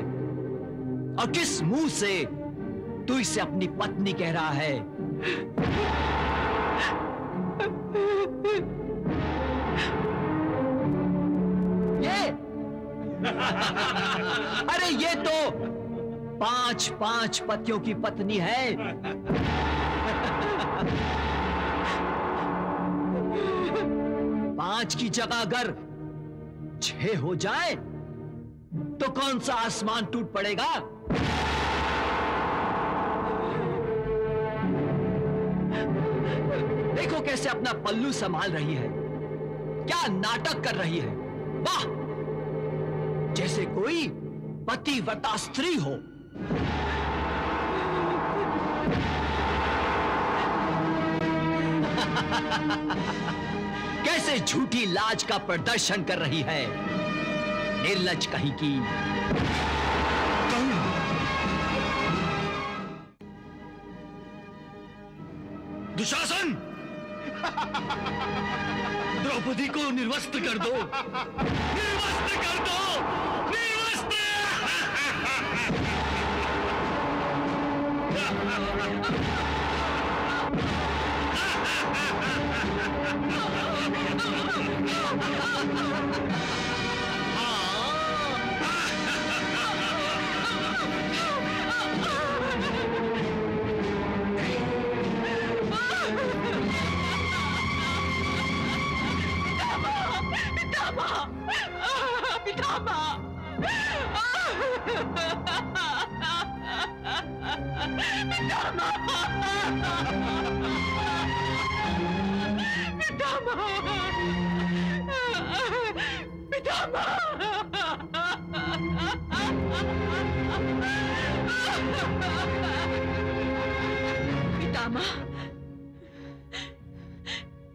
और किस मुंह से तू इसे अपनी पत्नी कह रहा है? ये अरे ये तो 5 पतियों की पत्नी है। पांच की जगह अगर 6 हो जाए तो कौन सा आसमान टूट पड़ेगा? देखो कैसे अपना पल्लू संभाल रही है, क्या नाटक कर रही है। वाह, जैसे कोई पतिव्रता स्त्री हो। कैसे झूठी लाज का प्रदर्शन कर रही है, निर्लज कहीं की। दुशासन, द्रौपदी को निर्वस्त्र कर दो, निर्वस्त्र कर दो, निर्वस्त्र। पितामह,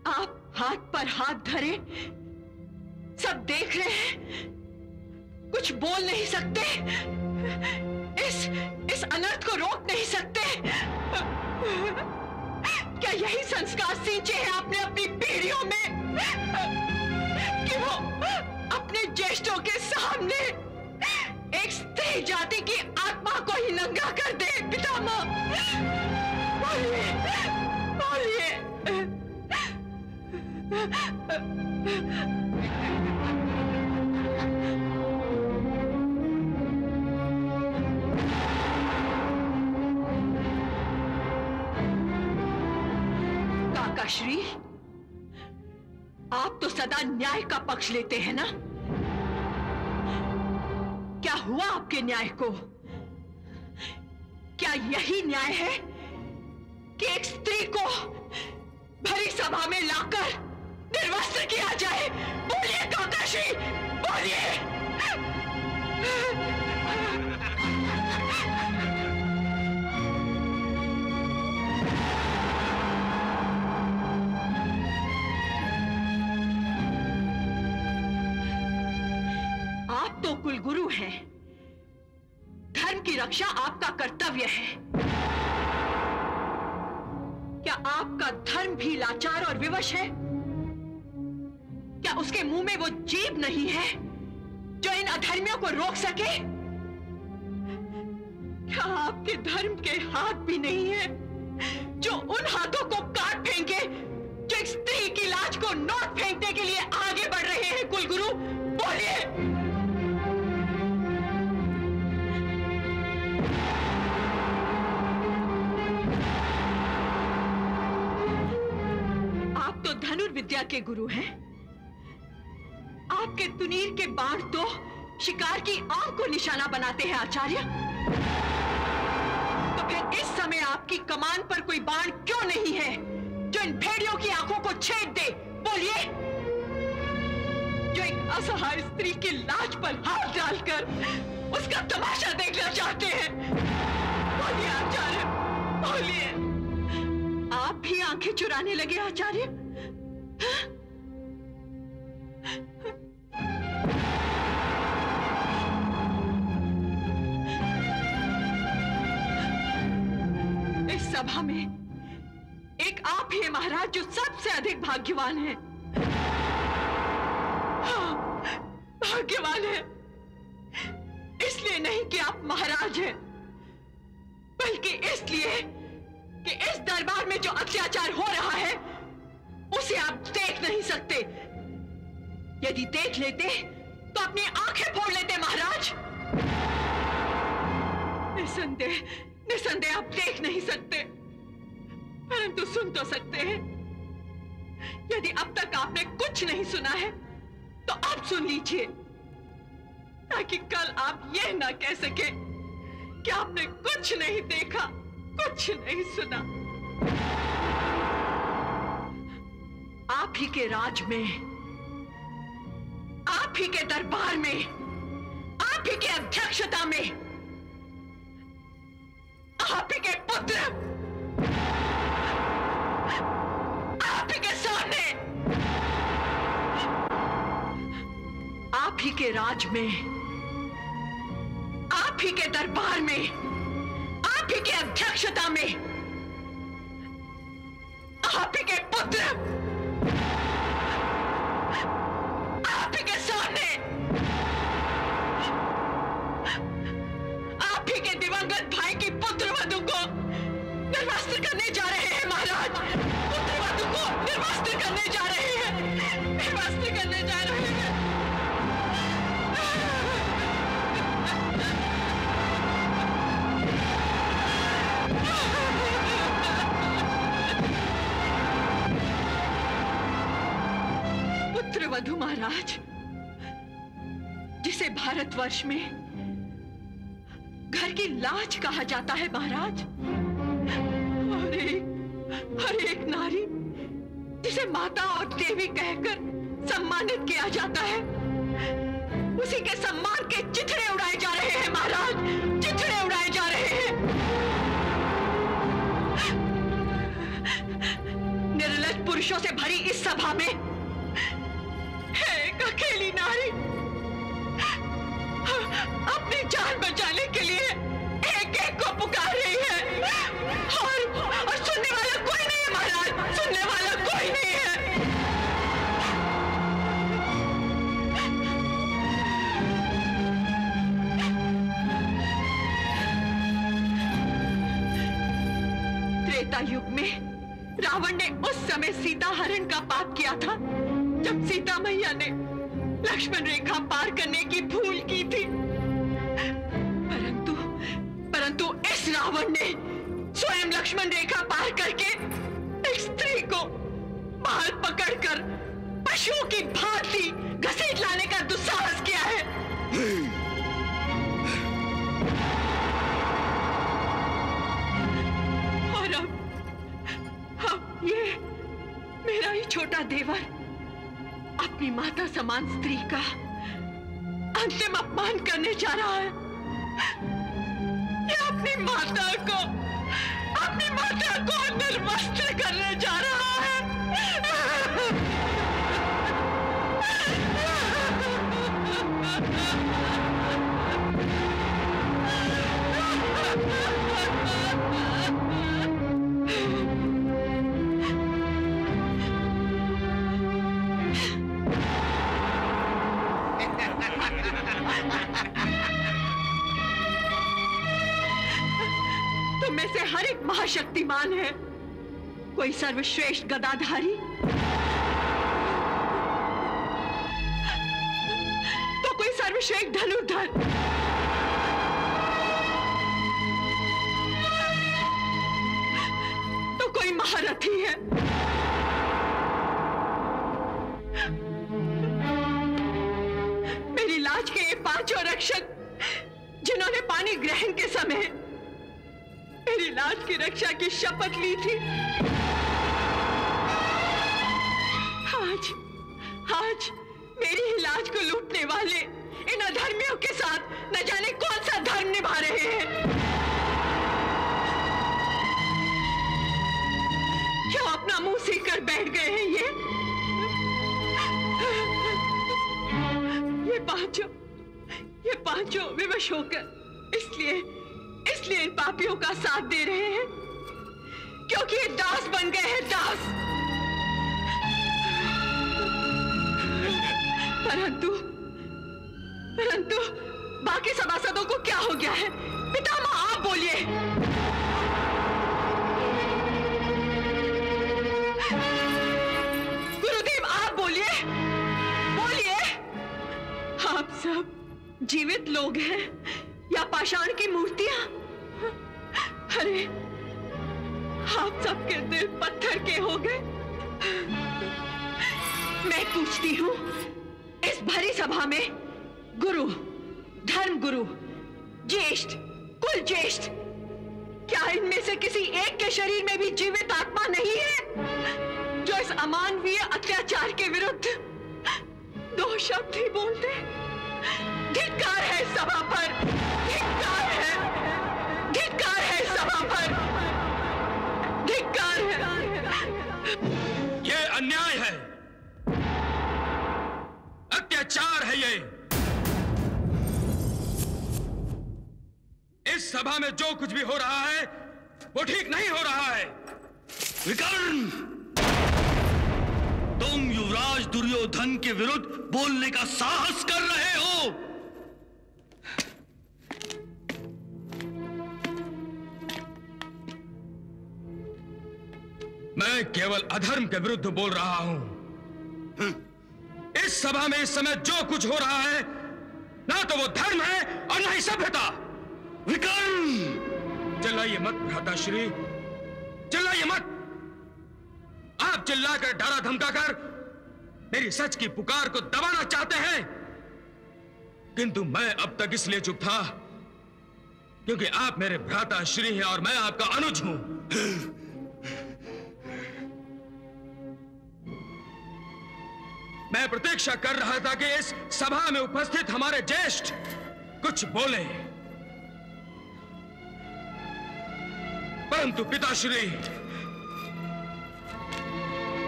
आप हाथ पर हाथ धरे सब देख रहे हैं, कुछ बोल नहीं सकते, इस अनर्थ को रोक नहीं सकते। क्या यही संस्कार सींचे हैं आपने अपनी पीढ़ियों में कि वो अपने ज्येष्ठों के सामने एक स्त्री जाति की आत्मा को ही नंगा कर दे? पितामह, बोलिए, बोलिए। काकाश्री, आप तो सदा न्याय का पक्ष लेते हैं ना? क्या हुआ आपके न्याय को? क्या यही न्याय है कि एक स्त्री को भरी सभा में लाकर निर्वस्त्र किया जाए? बोलिए काकाश्री, बोलिए। आप तो कुलगुरु हैं, धर्म की रक्षा आपका कर्तव्य है। क्या आपका धर्म भी लाचार और विवश है? क्या उसके मुंह में वो जीभ नहीं है जो इन अधर्मियों को रोक सके? क्या आपके धर्म के हाथ भी नहीं है जो उन हाथों को काट फेंके जो एक स्त्री की लाज को नोट फेंकने के लिए आगे बढ़ रहे हैं? कुलगुरु, बोलिए। आप तो धनुर्विद्या के गुरु हैं। आपके तुनीर के बाण तो शिकार की आंख को निशाना बनाते हैं आचार्य। तो फिर इस समय आपकी कमान पर कोई बाण क्यों नहीं है जो इन भेड़ियों की आंखों को छेद दे? बोलिए। जो एक असहाय स्त्री की लाज पर हाथ डालकर उसका तमाशा देखना चाहते हैं। बोलिए आचार्य, बोलिए। आप भी आंखें चुराने लगे आचार्य? इस सभा में एक आप ही महाराज जो सबसे अधिक भाग्यवान है। हाँ, भाग्यवान है इसलिए नहीं कि आप महाराज हैं, बल्कि इसलिए कि इस दरबार में जो अत्याचार हो रहा है उसे आप देख नहीं सकते। यदि देख लेते तो अपनी आंखें फोड़ लेते महाराज। निसंदेह निसंदेह आप देख नहीं सकते, परंतु सुन तो सकते हैं। यदि अब तक आपने कुछ नहीं सुना है तो अब सुन लीजिए, ताकि कल आप यह ना कह सके कि आपने कुछ नहीं देखा, कुछ नहीं सुना। आप ही के राज में, आप ही के दरबार में, आप ही के अध्यक्षता में, आप ही के पुत्र, आप ही के सामने, आप ही के राज में, आप ही के दरबार में, आप ही के अध्यक्षता में, आप ही के पुत्र, आप ही के सामने, आप ही के दिवंगत भाई की पुत्र वधू को निर्वस्त्र करने जा रहे हैं महाराज। पुत्र वधू को निर्वस्त्र करने जा रहे हैं, निर्वस्त्र करने जा रहे हैं। पुत्र वधू महाराज, जिसे भारतवर्ष में घर की लाज कहा जाता है महाराज, हर एक नारी जिसे माता और देवी कहकर सम्मानित किया जाता है, उसी के सम्मान के चिथड़े उड़ाए जा रहे हैं महाराज, चिथड़े उड़ाए जा रहे हैं। निर्लज्ज पुरुषों से भरी इस सभा में एक अकेली नारी अपनी जान बचाने के लिए एक एक को पुकार रही है, और सुनने वाला कोई नहीं है महाराज, सुनने वाला कोई नहीं है। त्रेता युग में रावण ने उस समय सीता हरण का पाप किया था जब सीता मैया ने लक्ष्मण रेखा पार करने की भूल की थी। परंतु इस रावण ने स्वयं लक्ष्मण रेखा पार करके एक स्त्री को बाल पकड़कर पशुओं की भांति घसीट लाने का दुस्साहस किया है। और अब ये मेरा ही छोटा देवर अपनी माता समान स्त्री का अंतिम अपमान करने जा रहा है। ये अपनी माता को निर्वस्त्र करने जा रहा है। तुम में से हर एक महाशक्तिमान है, कोई सर्वश्रेष्ठ गदाधारी तो कोई सर्वश्रेष्ठ धनुर्धर, तो कोई महारथी है। मेरी लाज के ये पांचों रक्षक जिन्होंने पानी ग्रहण के समय मेरी लाज की रक्षा की शपथ ली थी, आज मेरी ही लाज को लूटने वाले इन अधर्मियों के साथ न जाने कौन सा धर्म निभा रहे हैं। क्यों अपना मुंह सीख कर बैठ गए हैं ये पांचों विवश होकर इसलिए इन पापियों का साथ दे रहे हैं क्योंकि ये दास बन गए हैं, दास। परंतु बाकी सभासदों को क्या हो गया है? पितामह आप बोलिए। गुरुदेव आप बोलिए। आप सब जीवित लोग हैं या पाषाण की मूर्तियां? अरे आप सबके दिल पत्थर के हो गए। मैं पूछती हूं, इस भरी सभा में गुरु, धर्म गुरु, ज्येष्ठ, कुल ज्येष्ठ, क्या इनमें से किसी एक के शरीर में भी जीवित आत्मा नहीं है जो इस अमानवीय अत्याचार के विरुद्ध दो शब्द ही बोलते? धिक्कार है सभा पर, धिक्कार है सभा पर, धिक्कार है। ये अन्याय है, अत्याचार है ये। इस सभा में जो कुछ भी हो रहा है वो ठीक नहीं हो रहा है। विकर्ण, तुम युवराज दुर्योधन के विरुद्ध बोलने का साहस कर रहे हो। मैं केवल अधर्म के विरुद्ध बोल रहा हूं। इस सभा में इस समय जो कुछ हो रहा है ना तो वो धर्म है और ना ही सभ्यता। विकर्ण, चिल्लाइए मत भ्राताश्री, चिल्लाइए मत। आप चिल्लाकर डरा धमकाकर मेरी सच की पुकार को दबाना चाहते हैं, किंतु मैं अब तक इसलिए चुप था क्योंकि आप मेरे भ्राताश्री हैं और मैं आपका अनुज हूं। मैं प्रतीक्षा कर रहा था कि इस सभा में उपस्थित हमारे ज्येष्ठ कुछ बोले, परंतु पिताश्री,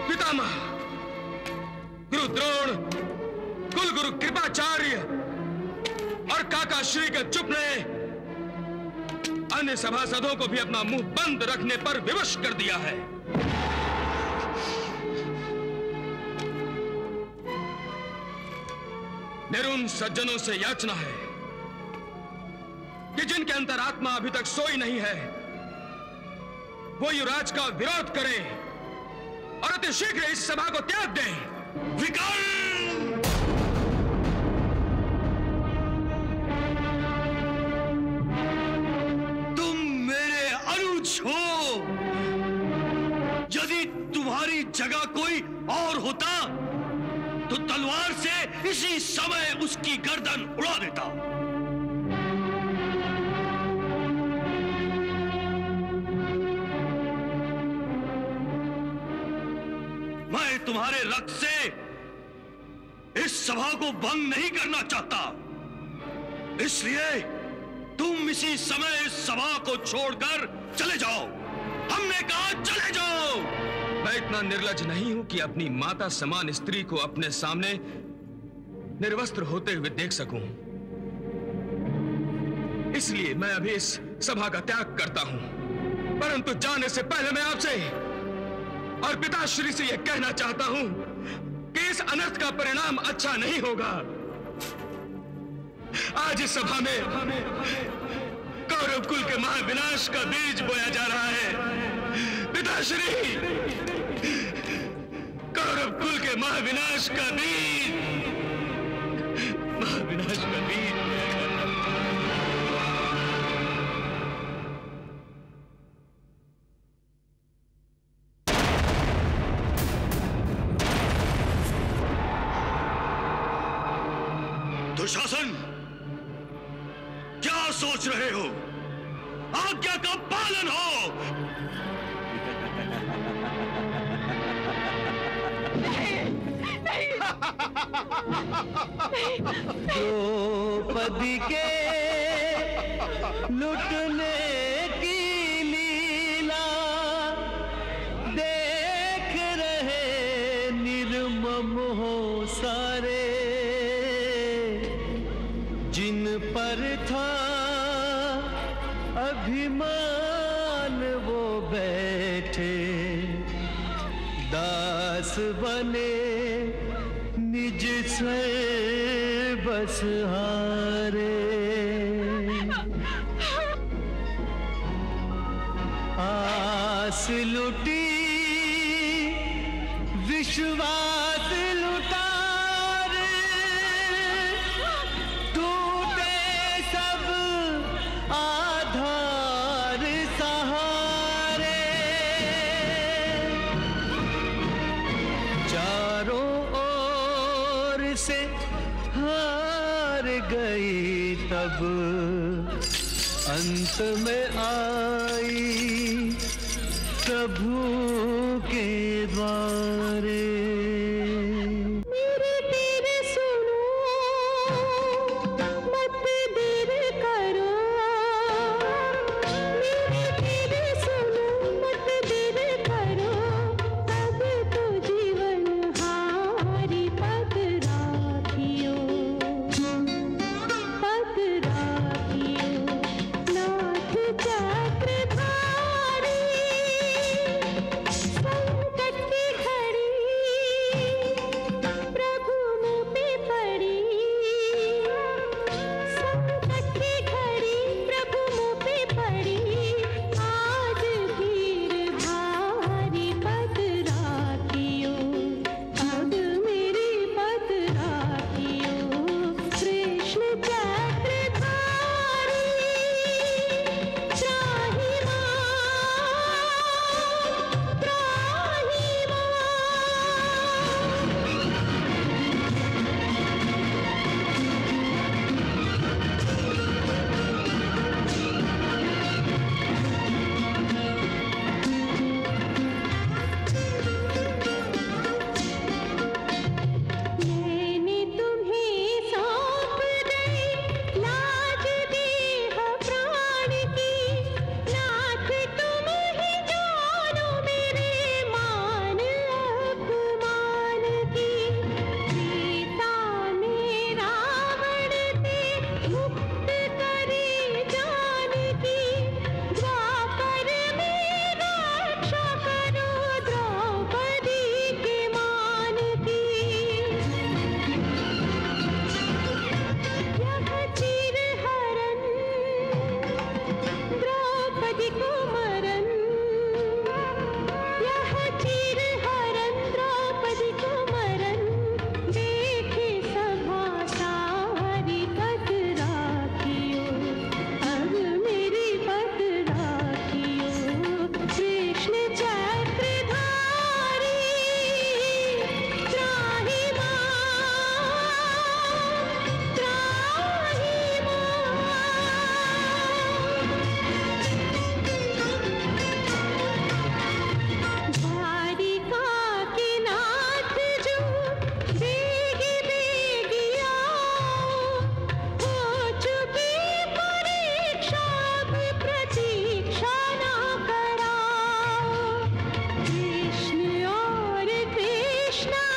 पितामह, गुरु द्रोण, कुल गुरु कृपाचार्य और काका श्री के चुप ने अन्य सभासदों को भी अपना मुंह बंद रखने पर विवश कर दिया है। निरुन सज्जनों से याचना है कि जिनके अंतरात्मा अभी तक सोई नहीं है वो युवराज का विरोध करें और अति शीघ्र इस सभा को त्याग दें। विकर्ण, तुम मेरे अनुज हो। यदि तुम्हारी जगह कोई और होता तलवार से इसी समय उसकी गर्दन उड़ा देता। मैं तुम्हारे रक्त से इस सभा को भंग नहीं करना चाहता, इसलिए तुम इसी समय इस सभा को छोड़कर चले जाओ। हमने कहा चले जाओ। मैं इतना निर्लज्ज नहीं हूं कि अपनी माता समान स्त्री को अपने सामने निर्वस्त्र होते हुए देख सकूं। इसलिए मैं अभी इस सभा का त्याग करता हूं। परंतु जाने से पहले मैं आपसे और पिताश्री से यह कहना चाहता हूं कि इस अनर्थ का परिणाम अच्छा नहीं होगा। आज इस सभा में कौरव कुल के महाविनाश का बीज बोया जा रहा है। पिताश्री, कौरव कुल के महाविनाश का बीज बोया जा रहा है। दुशासन, क्या सोच रहे हो? आज्ञा का पालन हो। द्रौपदी के लुटने की लीला देख रहे निर्मम हो सारे, जिन पर था अभिमान वो बैठे दास बने निज से बस हारे। आस लुटी विश्वास लुटा, टूटे सब आधार सहारे। चारों ओर से हार गई तब अंत में आई प्रभु के द्वारे। संकट की घड़ी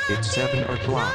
It's 7 o'clock.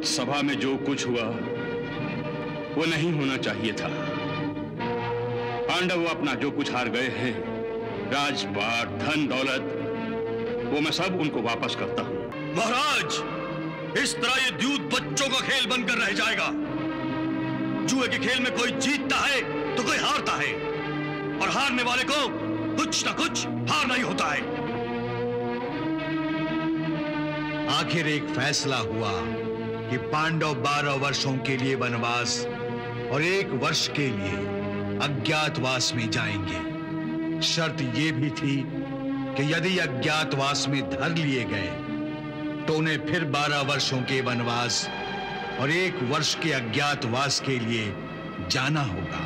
सभा में जो कुछ हुआ वो नहीं होना चाहिए था। पांडव अपना जो कुछ हार गए हैं, राजपाट, धन दौलत, वो मैं सब उनको वापस करता हूं। महाराज, इस तरह ये द्यूत बच्चों का खेल बनकर रह जाएगा। जुए के खेल में कोई जीतता है तो कोई हारता है, और हारने वाले को कुछ ना कुछ हारना ही होता है। आखिर एक फैसला हुआ कि पांडव 12 वर्षों के लिए वनवास और 1 वर्ष के लिए अज्ञातवास में जाएंगे। शर्त यह भी थी कि यदि अज्ञातवास में धर लिए गए तो उन्हें फिर 12 वर्षों के वनवास और 1 वर्ष के अज्ञातवास के लिए जाना होगा।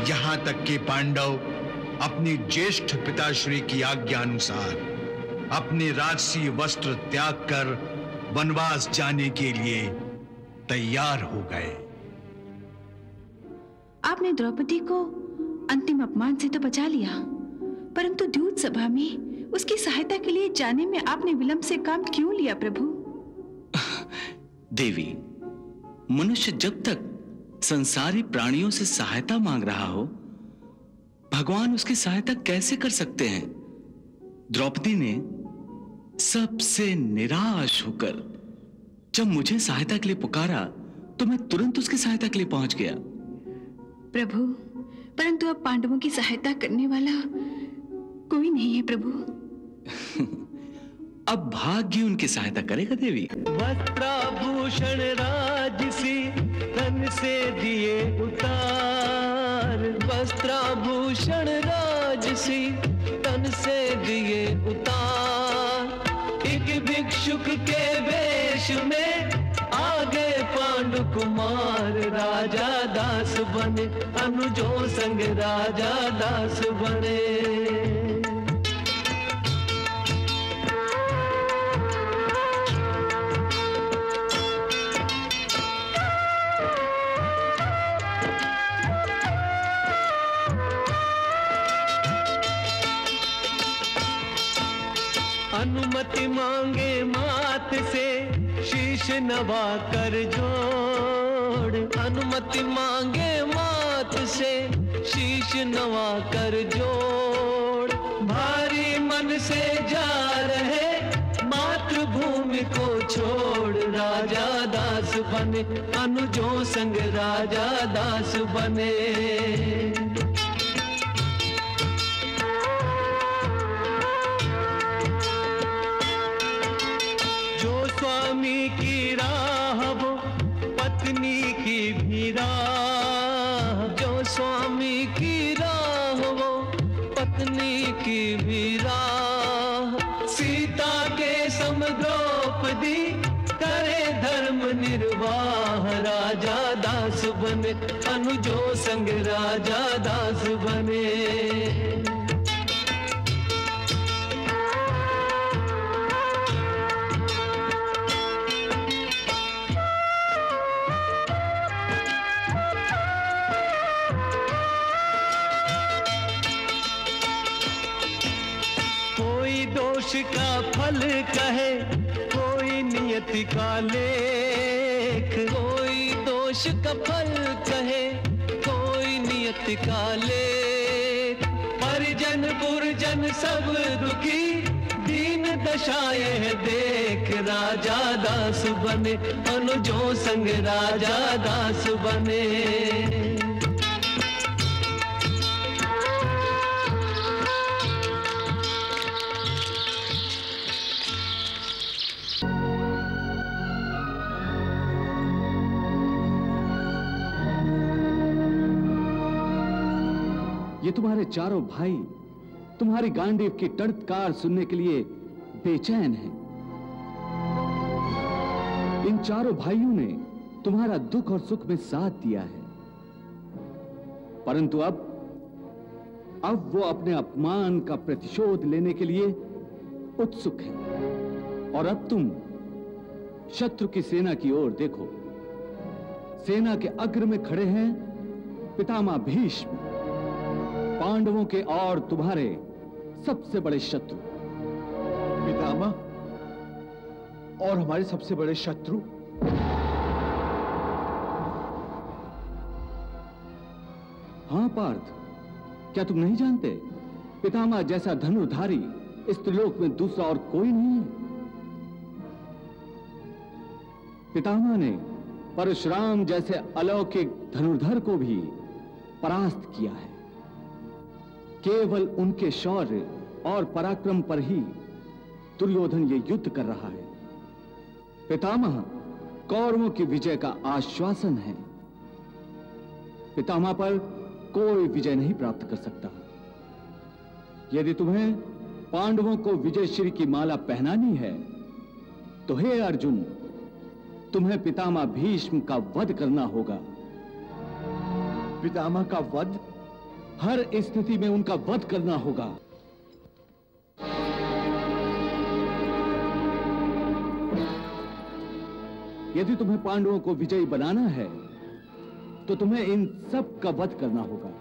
यहां तक कि पांडव अपनी ज्येष्ठ पिताश्री की आज्ञा अनुसार अपने राजसी वस्त्र त्याग कर वनवास जाने के लिए तैयार हो गए। आपने द्रौपदी को अंतिम अपमान से तो बचा लिया, परंतु द्यूत सभा में उसकी सहायता के लिए जाने में आपने विलंब से काम क्यों लिया प्रभु? देवी, मनुष्य जब तक संसारी प्राणियों से सहायता मांग रहा हो, भगवान उसकी सहायता कैसे कर सकते हैं? द्रौपदी ने सबसे निराश होकर जब मुझे सहायता के लिए पुकारा तो मैं तुरंत उसकी सहायता के लिए पहुंच गया। प्रभु, परंतु अब पांडवों की सहायता करने वाला कोई नहीं है प्रभु। अब भाग्य उनकी सहायता करेगा देवी। वस्त्राभूषण राजसी तन से दिए उतार, वस्त्राभूषण राजसी तन से दिए उतार। एक भिक्षुक के वेश में आगे पांडु कुमार, राजा दास बने अनुजों संग राजा दास बने। अनुमति मांगे मात से शीश नवा कर जोड़, अनुमति मांगे मात से शीश नवा कर जोड़। भारी मन से जा रहे मातृभूमि को छोड़, राजा दास बने अनुजों संग राजा दास बने। स्वामी की राह वो पत्नी की भी राह, जो स्वामी की राह वो पत्नी की भी राह। सीता के सम द्रौपदी करे धर्म निर्वाह, राजा दास बने अनुजों संग राजा दास बने। दोष का फल कहे कोई नियति का लेख, कोई दोष का फल कहे कोई नियति का लेख। परिजन पुरजन सब दुखी दीन दशाएं देख, राजा दास बने अनुजों संग राजा दास बने। ये तुम्हारे चारों भाई तुम्हारी गांडीव की टंटकार सुनने के लिए बेचैन हैं। इन चारों भाइयों ने तुम्हारा दुख और सुख में साथ दिया है, परंतु अब वो अपने अपमान का प्रतिशोध लेने के लिए उत्सुक हैं। और अब तुम शत्रु की सेना की ओर देखो। सेना के अग्र में खड़े हैं पितामह भीष्म, पांडवों के और तुम्हारे सबसे बड़े शत्रु। पितामह और हमारे सबसे बड़े शत्रु? हां पार्थ, क्या तुम नहीं जानते? पितामह जैसा धनुर्धारी इस त्रिलोक में दूसरा और कोई नहीं है। पितामह ने परशुराम जैसे अलौकिक धनुर्धर को भी परास्त किया है। केवल उनके शौर्य और पराक्रम पर ही दुर्योधन ये युद्ध कर रहा है। पितामह कौरवों की विजय का आश्वासन है। पितामह पर कोई विजय नहीं प्राप्त कर सकता। यदि तुम्हें पांडवों को विजयश्री की माला पहनानी है तो हे अर्जुन, तुम्हें पितामह भीष्म का वध करना होगा। पितामह का वध? हर स्थिति में उनका वध करना होगा। यदि तुम्हें पांडवों को विजयी बनाना है तो तुम्हें इन सब का वध करना होगा।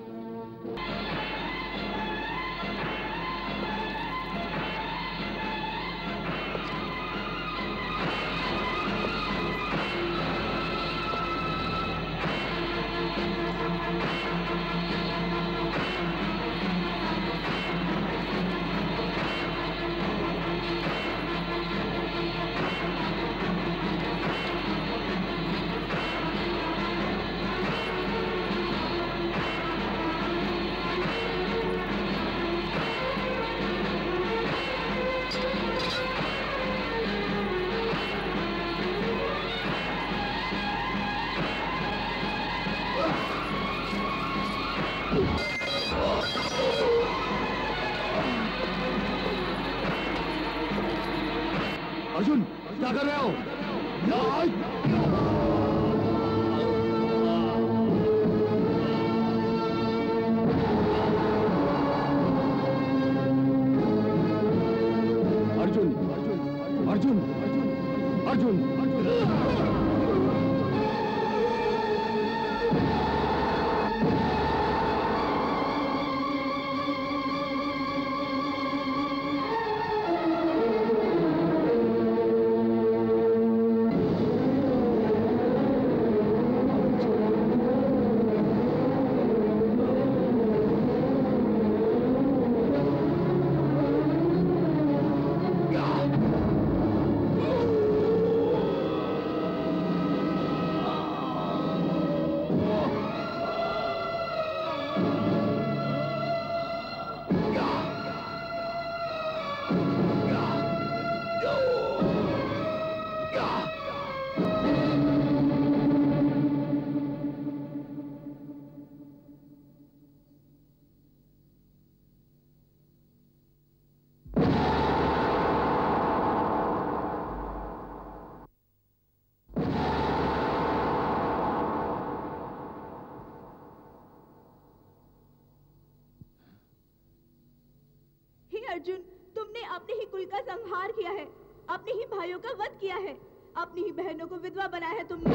अर्जुन, तुमने अपने ही कुल का संहार किया है, अपने ही भाइयों का वध किया है, अपनी ही बहनों को विधवा बनाया है तुमने।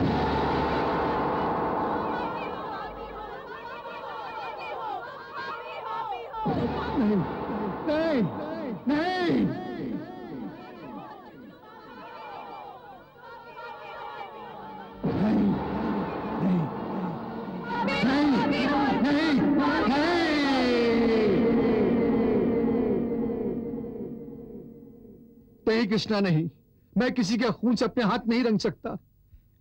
नहीं, नहीं, नहीं। नहीं कृष्णा, नहीं, मैं किसी के खून से अपने हाथ नहीं रंग सकता।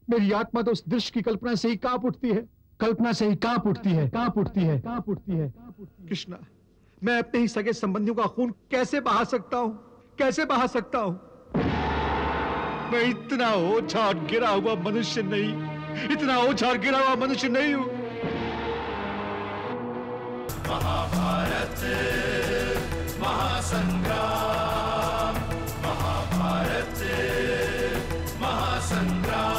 मेरी आत्मा तो उस दृश्य की कल्पना से ही कांप उठती है, कल्पना से ही कांप उठती है, कांप उठती है, कांप उठती है। कृष्णा, मैं अपने ही सगे संबंधियों का खून कैसे बहा सकता हूँ, कैसे बहा सकता हूँ? मैं इतना ओछा और गिरा हुआ मनुष्य नहीं, इतना ओछा और गिरा हुआ मनुष्य नहीं हूँ। महाभारत महासंग्राम, महाभारत महासंग्राम।